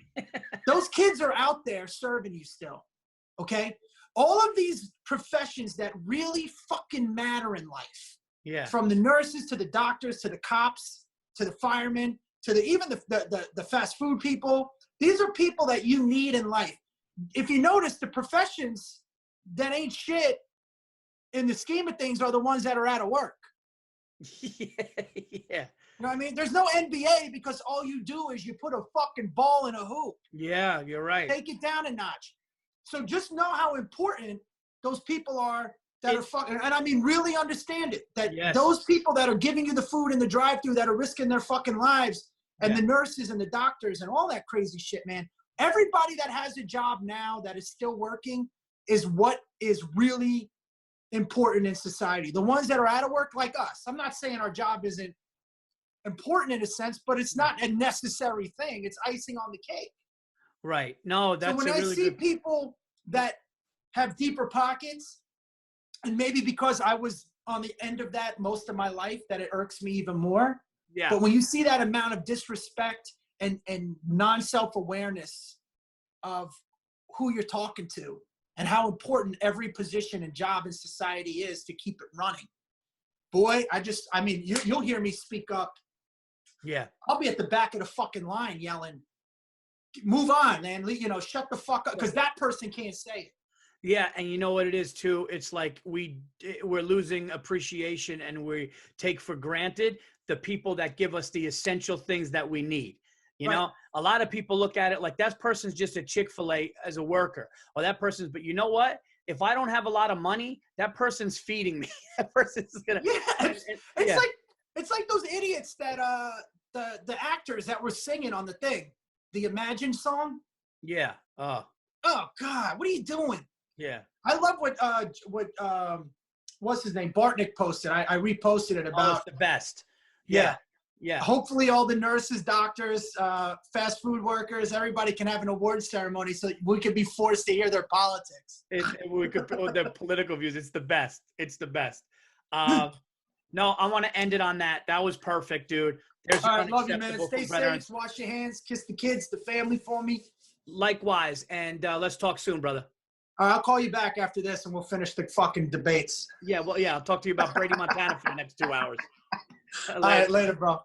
those kids are out there serving you still, okay? All of these professions that really fucking matter in life, from the nurses to the doctors to the cops to the firemen to even the fast food people, these are people that you need in life. If you notice, the professions that ain't shit in the scheme of things are the ones that are out of work. Yeah. Yeah. You know what I mean? There's no NBA because all you do is you put a fucking ball in a hoop. Yeah, you're right. Take it down a notch. So just know how important those people are that are fucking, and I mean really understand it, that those people that are giving you the food in the drive-thru that are risking their fucking lives, and the nurses and the doctors and all that crazy shit, man. Everybody that has a job now that is still working is what is really important in society. The ones that are out of work like us. I'm not saying our job isn't important in a sense, but it's not a necessary thing. It's icing on the cake. Right. No, that's so when I see people that have deeper pockets, and maybe because I was on the end of that most of my life, that it irks me even more. Yeah. But when you see that amount of disrespect and non-self-awareness of who you're talking to and how important every position and job in society is to keep it running, boy, I mean, you'll hear me speak up. Yeah. I'll be at the back of the fucking line yelling, move on, man. You know, shut the fuck up, because that person can't say it. Yeah, and you know what it is too? It's like we're losing appreciation, and we take for granted the people that give us the essential things that we need. You know, a lot of people look at it like that person's just a Chick-fil-A as a worker, or that person's, but you know what? If I don't have a lot of money, that person's feeding me. That person's gonna. Yeah, it's like those idiots that the actors that were singing on the thing, the Imagine song. Yeah. Oh God, what are you doing? Yeah. I love what what's his name, Bartnick posted. I reposted it about. Oh, it's the best. Yeah. Yeah. Hopefully all the nurses, doctors, fast food workers, everybody can have an award ceremony so we could be forced to hear their politics. We could put their political views. It's the best. It's the best. No, I want to end it on that. That was perfect, dude. There's all right, love you, man. Stay safe. Wash your hands. Kiss the kids, the family for me. Likewise. And let's talk soon, brother. All right, I'll call you back after this and we'll finish the fucking debates. Yeah, well, yeah, I'll talk to you about Brady Montana for the next 2 hours. All right, later, bro.